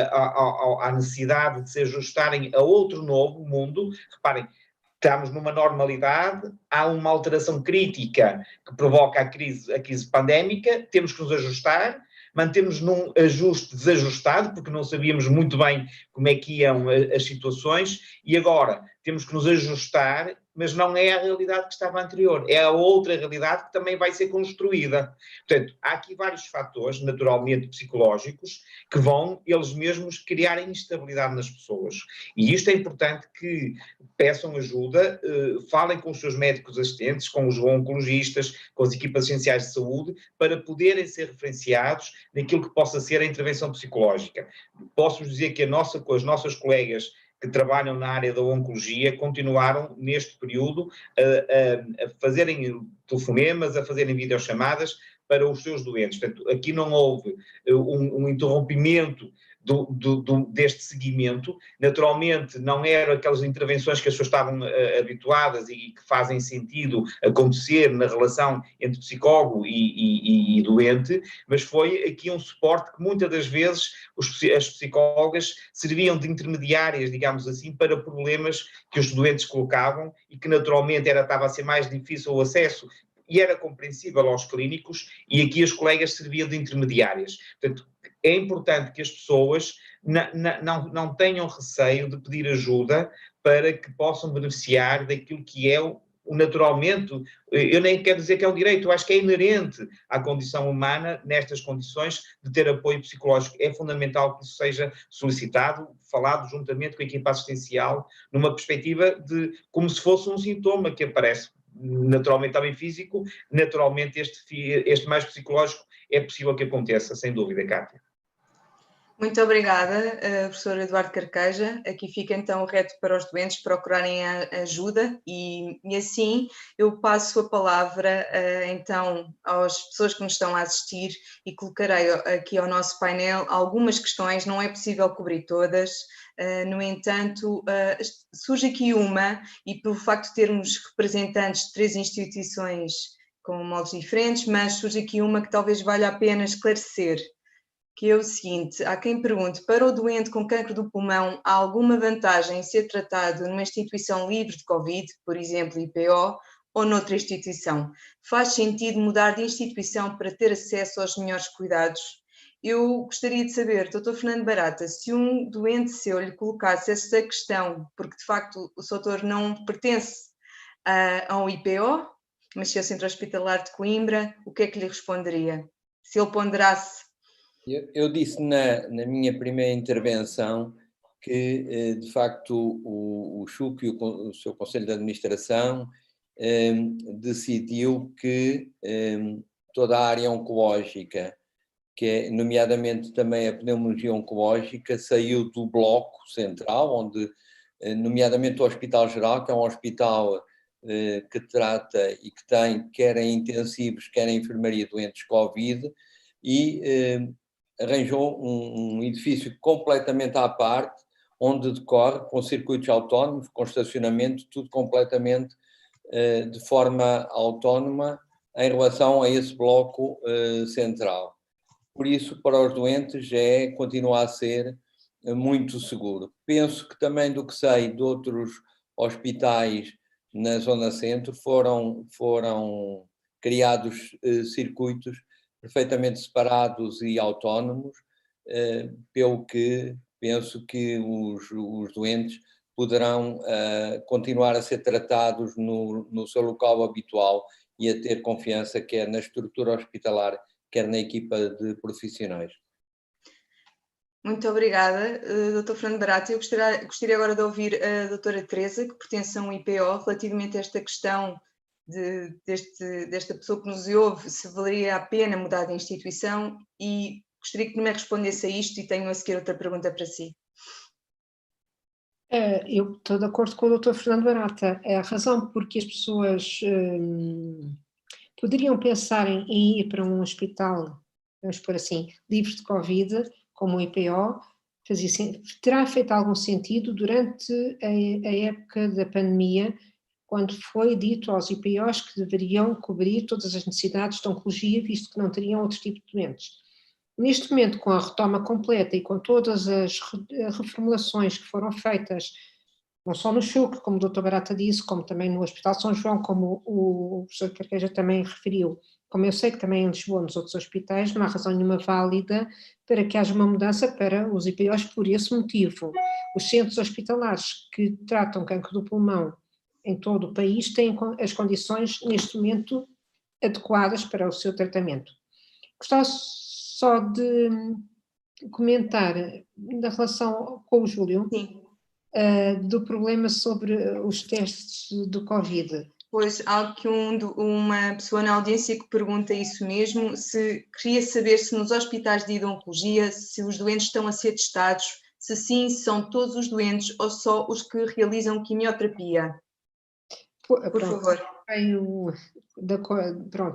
À necessidade de se ajustarem a outro novo mundo. Reparem, estamos numa normalidade, há uma alteração crítica que provoca a crise pandémica, temos que nos ajustar, mantemos num ajuste desajustado, porque não sabíamos muito bem como é que iam as situações, e agora temos que nos ajustar mas não é a realidade que estava anterior, é a outra realidade que também vai ser construída. Portanto, há aqui vários fatores, naturalmente psicológicos, que vão eles mesmos criarem instabilidade nas pessoas. E isto é importante que peçam ajuda, falem com os seus médicos assistentes, com os oncologistas, com as equipas essenciais de saúde, para poderem ser referenciados naquilo que possa ser a intervenção psicológica. Posso dizer que as nossas colegas que trabalham na área da oncologia continuaram, neste período, a fazerem telefonemas, a fazerem videochamadas para os seus doentes. Portanto, aqui não houve um interrompimento deste seguimento. Naturalmente, não eram aquelas intervenções que as pessoas estavam habituadas e que fazem sentido acontecer na relação entre psicólogo e doente, mas foi aqui um suporte que muitas das vezes as psicólogas serviam de intermediárias, digamos assim, para problemas que os doentes colocavam e que naturalmente estava a ser mais difícil o acesso, e era compreensível aos clínicos, e aqui as colegas serviam de intermediárias. Portanto, é importante que as pessoas não tenham receio de pedir ajuda para que possam beneficiar daquilo que é naturalmente, eu nem quero dizer que é um direito, eu acho que é inerente à condição humana, nestas condições, de ter apoio psicológico. É fundamental que isso seja solicitado, falado juntamente com a equipa assistencial, numa perspectiva de como se fosse um sintoma que aparece. Naturalmente também físico, naturalmente este mais psicológico é possível que aconteça, sem dúvida, Cátia. Muito obrigada, professor Eduardo Carqueja. Aqui fica então o reto para os doentes procurarem a ajuda e assim eu passo a palavra então às pessoas que nos estão a assistir e colocarei aqui ao nosso painel algumas questões, não é possível cobrir todas. No entanto, surge aqui uma, e pelo facto de termos representantes de 3 instituições com modos diferentes, mas surge aqui uma que talvez valha a pena esclarecer, que é o seguinte: há quem pergunte, para o doente com cancro do pulmão, há alguma vantagem em ser tratado numa instituição livre de Covid, por exemplo, IPO, ou noutra instituição? Faz sentido mudar de instituição para ter acesso aos melhores cuidados? Eu gostaria de saber, Dr. Fernando Barata, se um doente seu lhe colocasse essa questão, porque de facto o doutor não pertence a um IPO, mas se é o Centro Hospitalar de Coimbra, o que é que lhe responderia? Se ele ponderasse. Eu disse na minha primeira intervenção que, de facto, o CHUC e o seu Conselho de Administração decidiu que toda a área oncológica, que é nomeadamente também a pneumologia oncológica, saiu do bloco central, onde, nomeadamente o Hospital Geral, que é um hospital que trata e que tem quer em intensivos, quer em enfermaria doentes Covid, e arranjou um edifício completamente à parte, onde decorre com circuitos autónomos, com estacionamento, tudo completamente de forma autónoma em relação a esse bloco central. Por isso, para os doentes, continua a ser muito seguro. Penso que também, do que sei de outros hospitais na Zona Centro, foram criados circuitos perfeitamente separados e autónomos, pelo que penso que os doentes poderão continuar a ser tratados no seu local habitual e a ter confiança, quer na estrutura hospitalar, quer na equipa de profissionais. Muito obrigada, Dr. Fernando Barata. Eu gostaria agora de ouvir a doutora Teresa, que pertence a um IPO, relativamente a esta questão desta pessoa que nos ouve, se valeria a pena mudar de instituição, e gostaria que me respondesse a isto, e tenho a seguir outra pergunta para si. Eu estou de acordo com o Dr. Fernando Barata. A razão porque as pessoas poderiam pensar em ir para um hospital, vamos pôr assim, livre de Covid, como o IPO, terá feito algum sentido durante a época da pandemia, quando foi dito aos IPOs que deveriam cobrir todas as necessidades de oncologia, visto que não teriam outro tipo de doentes. Neste momento, com a retoma completa e com todas as reformulações que foram feitas, não só no CHUC, como o Dr. Barata disse, como também no Hospital São João, como o professor Carqueja também referiu, como eu sei que também em Lisboa, nos outros hospitais, não há razão nenhuma válida para que haja uma mudança para os IPOs por esse motivo. Os centros hospitalares que tratam cancro do pulmão em todo o país têm as condições neste momento adequadas para o seu tratamento. Gostava só de comentar na relação com o Júlio, do problema sobre os testes do Covid. Pois, há aqui uma pessoa na audiência que pergunta isso mesmo, queria saber se nos hospitais de oncologia, se os doentes estão a ser testados, se sim, são todos os doentes ou só os que realizam quimioterapia. Por favor.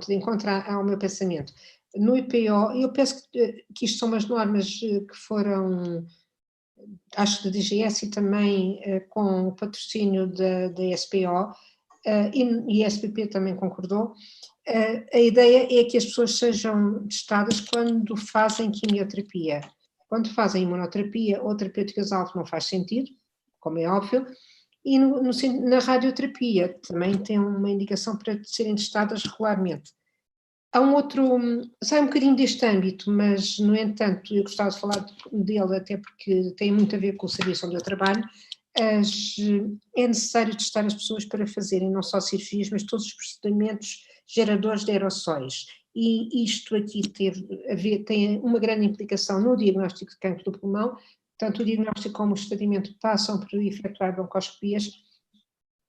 De encontrar ao meu pensamento. No IPO, eu penso que isto são umas normas que foram, acho que da DGS e também com o patrocínio da SPO, e a SPP também concordou. A ideia é que as pessoas sejam testadas quando fazem quimioterapia. Quando fazem imunoterapia ou terapêuticas-alvo não faz sentido, como é óbvio, e na radioterapia também tem uma indicação para serem testadas regularmente. Há sai um bocadinho deste âmbito, mas, no entanto, eu gostava de falar dele até porque tem muito a ver com o serviço onde eu trabalho. É necessário testar as pessoas para fazerem não só cirurgias, mas todos os procedimentos geradores de aerossóis. E isto aqui tem uma grande implicação no diagnóstico de cancro do pulmão. Tanto o diagnóstico como o tratamento passam por efetuar broncoscopias,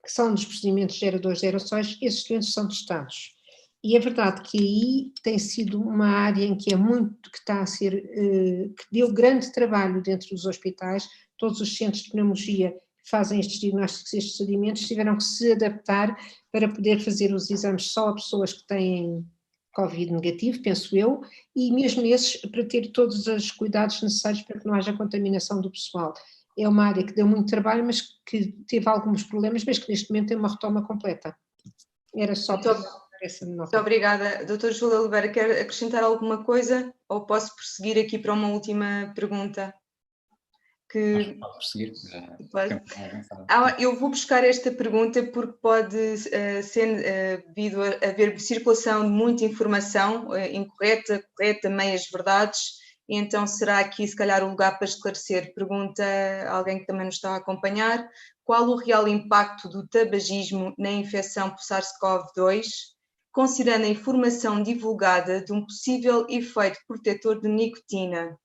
que são dos procedimentos geradores de aerossóis. Esses doentes são testados. E é verdade que aí tem sido uma área em que está a ser, que deu grande trabalho dentro dos hospitais. Todos os centros de pneumologia que fazem estes diagnósticos, estes procedimentos, tiveram que se adaptar para poder fazer os exames só a pessoas que têm Covid negativo, penso eu, e mesmo esses para ter todos os cuidados necessários para que não haja contaminação do pessoal. É uma área que deu muito trabalho, mas que teve alguns problemas, mas que neste momento tem uma retoma completa. Era só para essa nota. Muito obrigada. Doutor Júlio Oliveira, quer acrescentar alguma coisa ou posso prosseguir aqui para uma última pergunta? Pode prosseguir. Eu vou buscar esta pergunta porque pode ser devido a haver circulação de muita informação incorreta, correta, meias verdades, e então será aqui se calhar o lugar para esclarecer. Pergunta alguém que também nos está a acompanhar: qual o real impacto do tabagismo na infecção por SARS-CoV-2, considerando a informação divulgada de um possível efeito protetor de nicotina?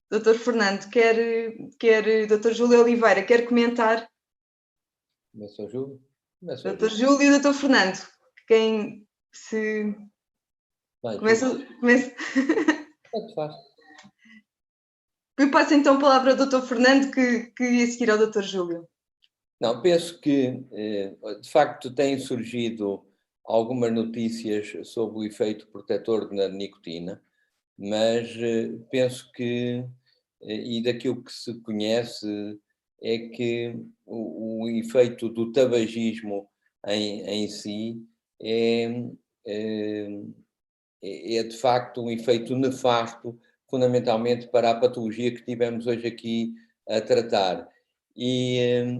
Doutor Fernando, doutor Júlio Oliveira, quer comentar? Começa o Júlio? Doutor Júlio e doutor Fernando, quem se... Vai, começa... Pode fazer. Eu passo então a palavra ao doutor Fernando, que ia seguir ao doutor Júlio. Não, penso que, de facto, têm surgido algumas notícias sobre o efeito protetor na nicotina, mas penso que, e daquilo que se conhece, é que o efeito do tabagismo em si é de facto um efeito nefasto, fundamentalmente para a patologia que tivemos hoje aqui a tratar. E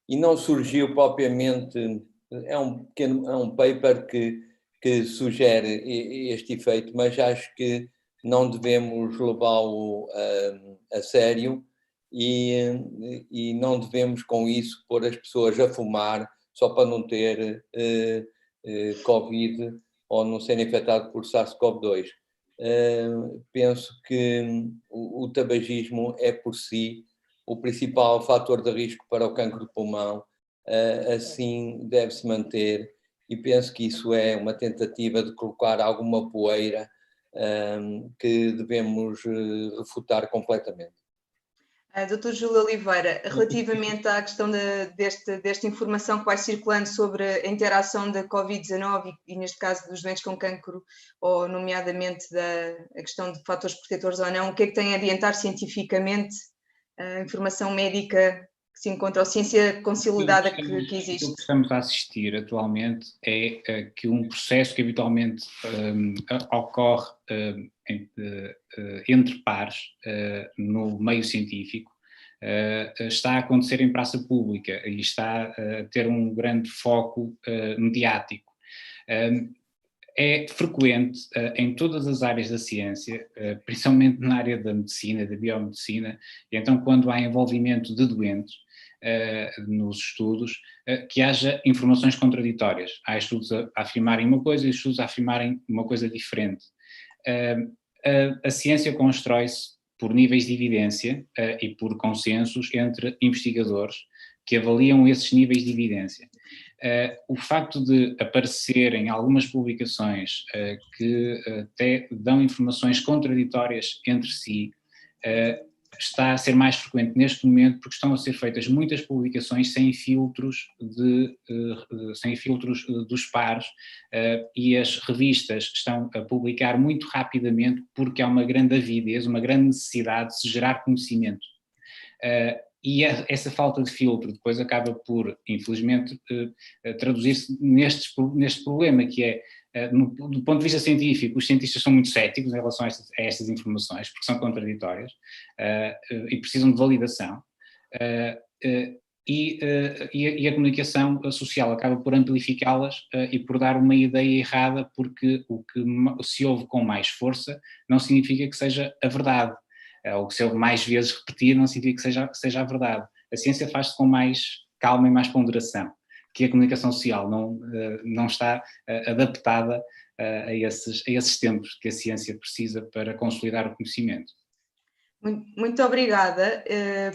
e não surgiu propriamente, é um paper que sugere este efeito, mas acho que não devemos levá-lo a sério e não devemos com isso pôr as pessoas a fumar só para não ter Covid ou não serem infectados por SARS-CoV-2. Penso que o tabagismo é por si o principal fator de risco para o cancro de pulmão, assim deve-se manter, e penso que isso é uma tentativa de colocar alguma poeira que devemos refutar completamente. Doutor Júlio Oliveira, relativamente à questão desta informação que vai circulando sobre a interação da Covid-19 e neste caso dos doentes com cancro, ou nomeadamente a questão de fatores protetores ou não, o que é que tem a adiantar cientificamente a informação médica que se encontra, ou ciência consolidada que existe? O que estamos a assistir atualmente é que um processo que habitualmente ocorre entre pares no meio científico está a acontecer em praça pública e está a ter um grande foco mediático. É frequente em todas as áreas da ciência, principalmente na área da medicina, da biomedicina, e então quando há envolvimento de doentes nos estudos, que haja informações contraditórias. Há estudos a afirmarem uma coisa e estudos a afirmarem uma coisa diferente. A ciência constrói-se por níveis de evidência e por consensos entre investigadores que avaliam esses níveis de evidência. O facto de aparecerem algumas publicações que até dão informações contraditórias entre si está a ser mais frequente neste momento porque estão a ser feitas muitas publicações sem filtros dos pares e as revistas estão a publicar muito rapidamente porque há uma grande avidez, uma grande necessidade de se gerar conhecimento. E essa falta de filtro depois acaba por, infelizmente, traduzir-se neste problema, que é, do ponto de vista científico, os cientistas são muito céticos em relação a estas informações, porque são contraditórias e precisam de validação. E a comunicação social acaba por amplificá-las e por dar uma ideia errada, porque o que se ouve com mais força não significa que seja a verdade. Ou que se ele mais vezes repetir não significa que seja a verdade. A ciência faz-se com mais calma e mais ponderação, que a comunicação social não está adaptada a esses tempos que a ciência precisa para consolidar o conhecimento. Muito obrigada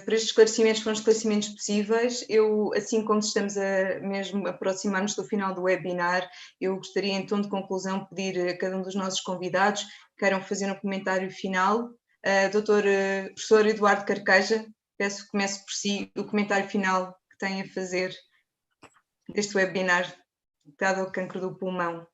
por estes esclarecimentos, foram esclarecimentos possíveis. Eu, assim como estamos a mesmo aproximar-nos do final do webinar, eu gostaria em tom de conclusão pedir a cada um dos nossos convidados que queiram fazer um comentário final. Doutor Professor Eduardo Carqueja, peço que comece por si o comentário final que tem a fazer deste webinar dado ao cancro do pulmão.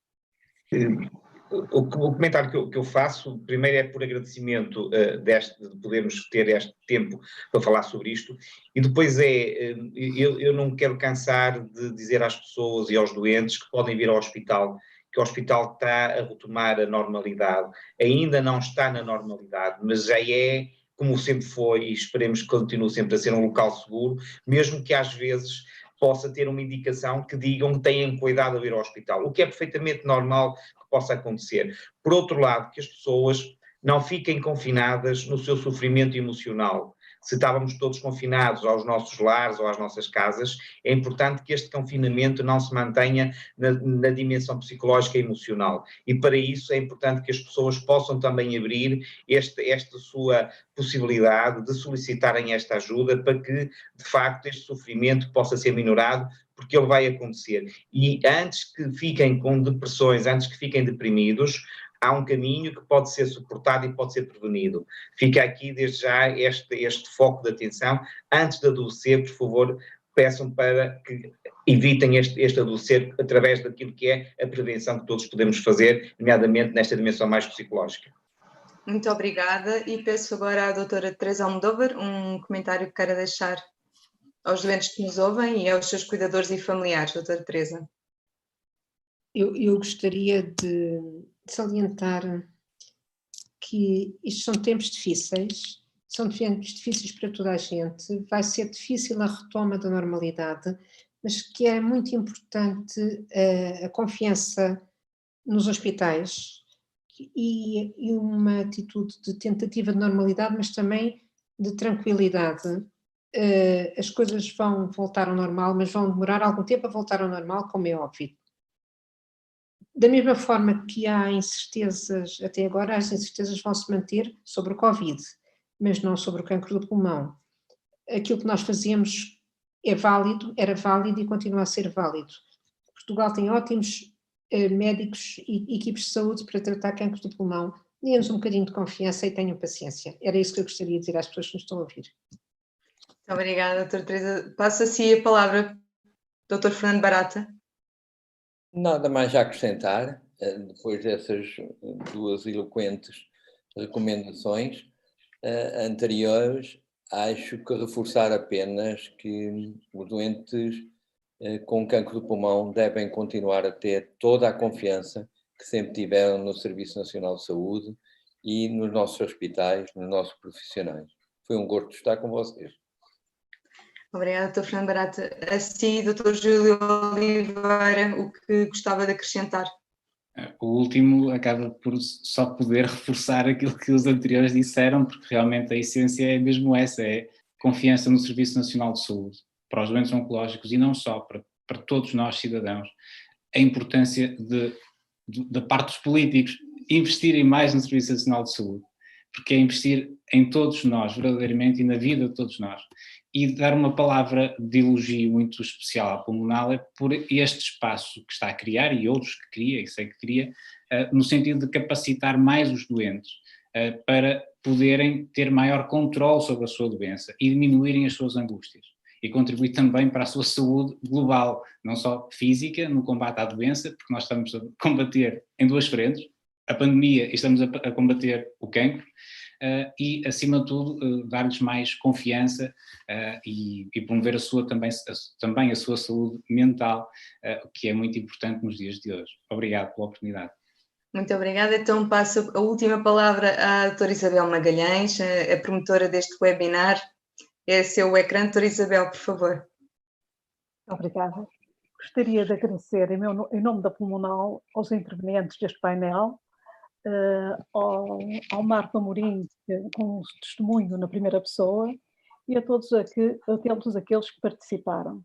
O comentário que eu faço, primeiro é por agradecimento de podermos ter este tempo para falar sobre isto, e depois eu não quero cansar de dizer às pessoas e aos doentes que podem vir ao hospital, que o hospital está a retomar a normalidade. Ainda não está na normalidade, mas já é como sempre foi, e esperemos que continue sempre a ser um local seguro, mesmo que às vezes possa ter uma indicação que digam que tenham cuidado ao ir ao hospital, o que é perfeitamente normal que possa acontecer. Por outro lado, que as pessoas não fiquem confinadas no seu sofrimento emocional. Se estávamos todos confinados aos nossos lares ou às nossas casas, é importante que este confinamento não se mantenha na dimensão psicológica e emocional. E para isso é importante que as pessoas possam também abrir esta sua possibilidade de solicitarem esta ajuda para que, de facto, este sofrimento possa ser minorado, porque ele vai acontecer. E antes que fiquem com depressões, antes que fiquem deprimidos, há um caminho que pode ser suportado e pode ser prevenido. Fica aqui desde já este foco de atenção. Antes de adoecer, por favor, peçam para que evitem este adoecer através daquilo que é a prevenção que todos podemos fazer, nomeadamente nesta dimensão mais psicológica. Muito obrigada, e peço agora à doutora Teresa Almodóvar um comentário que queira deixar aos doentes que nos ouvem e aos seus cuidadores e familiares. Doutora Teresa. Eu gostaria de salientar que estes são tempos difíceis para toda a gente, vai ser difícil a retoma da normalidade, mas que é muito importante a confiança nos hospitais e uma atitude de tentativa de normalidade, mas também de tranquilidade. As coisas vão voltar ao normal, mas vão demorar algum tempo a voltar ao normal, como é óbvio. Da mesma forma que há incertezas, até agora as incertezas vão se manter sobre o Covid, mas não sobre o cancro do pulmão. Aquilo que nós fazemos era válido e continua a ser válido. Portugal tem ótimos médicos e equipes de saúde para tratar cancro do pulmão. Dê-nos um bocadinho de confiança e tenham paciência. Era isso que eu gostaria de dizer às pessoas que nos estão a ouvir. Muito obrigada, doutora Teresa. Passo a si a palavra, doutor Fernando Barata. Nada mais a acrescentar, depois dessas duas eloquentes recomendações anteriores. Acho que reforçar apenas que os doentes com cancro do pulmão devem continuar a ter toda a confiança que sempre tiveram no Serviço Nacional de Saúde e nos nossos hospitais, nos nossos profissionais. Foi um gosto estar com vocês. Obrigada, Dr. Fernando Barata. A si, Dr. Júlio Oliveira, o que gostava de acrescentar? O último acaba por só poder reforçar aquilo que os anteriores disseram, porque realmente a essência é mesmo essa, é confiança no Serviço Nacional de Saúde, para os doentes oncológicos e não só, para todos nós cidadãos, a importância da parte dos políticos investirem mais no Serviço Nacional de Saúde, porque é investir em todos nós, verdadeiramente, e na vida de todos nós. E dar uma palavra de elogio muito especial à Pulmonal é por este espaço que está a criar, e outros que cria, e sei que cria, no sentido de capacitar mais os doentes para poderem ter maior controle sobre a sua doença e diminuírem as suas angústias. E contribuir também para a sua saúde global, não só física, no combate à doença, porque nós estamos a combater em duas frentes, a pandemia e estamos a combater o cancro, e, acima de tudo, dar-lhes mais confiança e promover também a sua saúde mental, que é muito importante nos dias de hoje. Obrigado pela oportunidade. Muito obrigada. Então passo a última palavra à doutora Isabel Magalhães, a promotora deste webinar. É seu ecrã, doutora Isabel, por favor. Obrigada. Gostaria de agradecer, em nome da Pulmonal, aos intervenientes deste painel, ao Marco Amorim, com o testemunho na primeira pessoa, e a todos aqueles que participaram,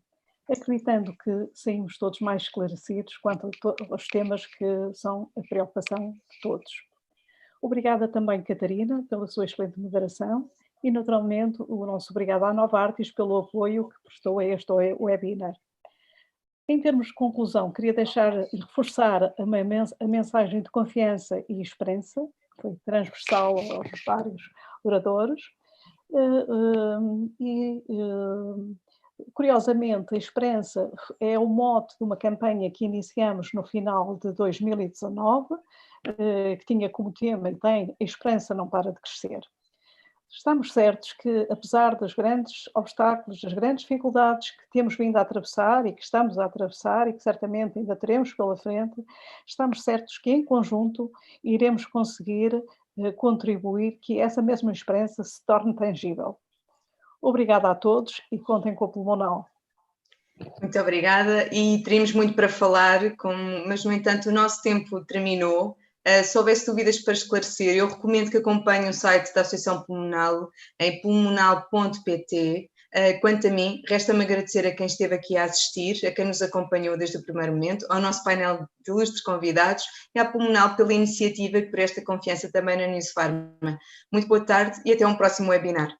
acreditando que saímos todos mais esclarecidos quanto aos temas que são a preocupação de todos. Obrigada também, Catarina, pela sua excelente moderação e, naturalmente, o nosso obrigado à Novartis pelo apoio que prestou a este webinar. Em termos de conclusão, queria deixar e reforçar a mensagem de confiança e esperança, que foi transversal aos vários oradores, curiosamente, a esperança é o mote de uma campanha que iniciamos no final de 2019, que tinha como tema e tem "A esperança não para de crescer". Estamos certos que, apesar dos grandes obstáculos, das grandes dificuldades que temos vindo a atravessar e que estamos a atravessar e que certamente ainda teremos pela frente, estamos certos que, em conjunto, iremos conseguir contribuir que essa mesma esperança se torne tangível. Obrigada a todos e contem com a Pulmonal. Muito obrigada, e teríamos muito para falar, mas, no entanto, o nosso tempo terminou. Se houvesse dúvidas para esclarecer, eu recomendo que acompanhem o site da Associação Pulmonal em pulmonal.pt. Quanto a mim, resta-me agradecer a quem esteve aqui a assistir, a quem nos acompanhou desde o primeiro momento, ao nosso painel de ilustres convidados e à Pulmonal pela iniciativa e por esta confiança também na Newspharma. Muito boa tarde e até um próximo webinar.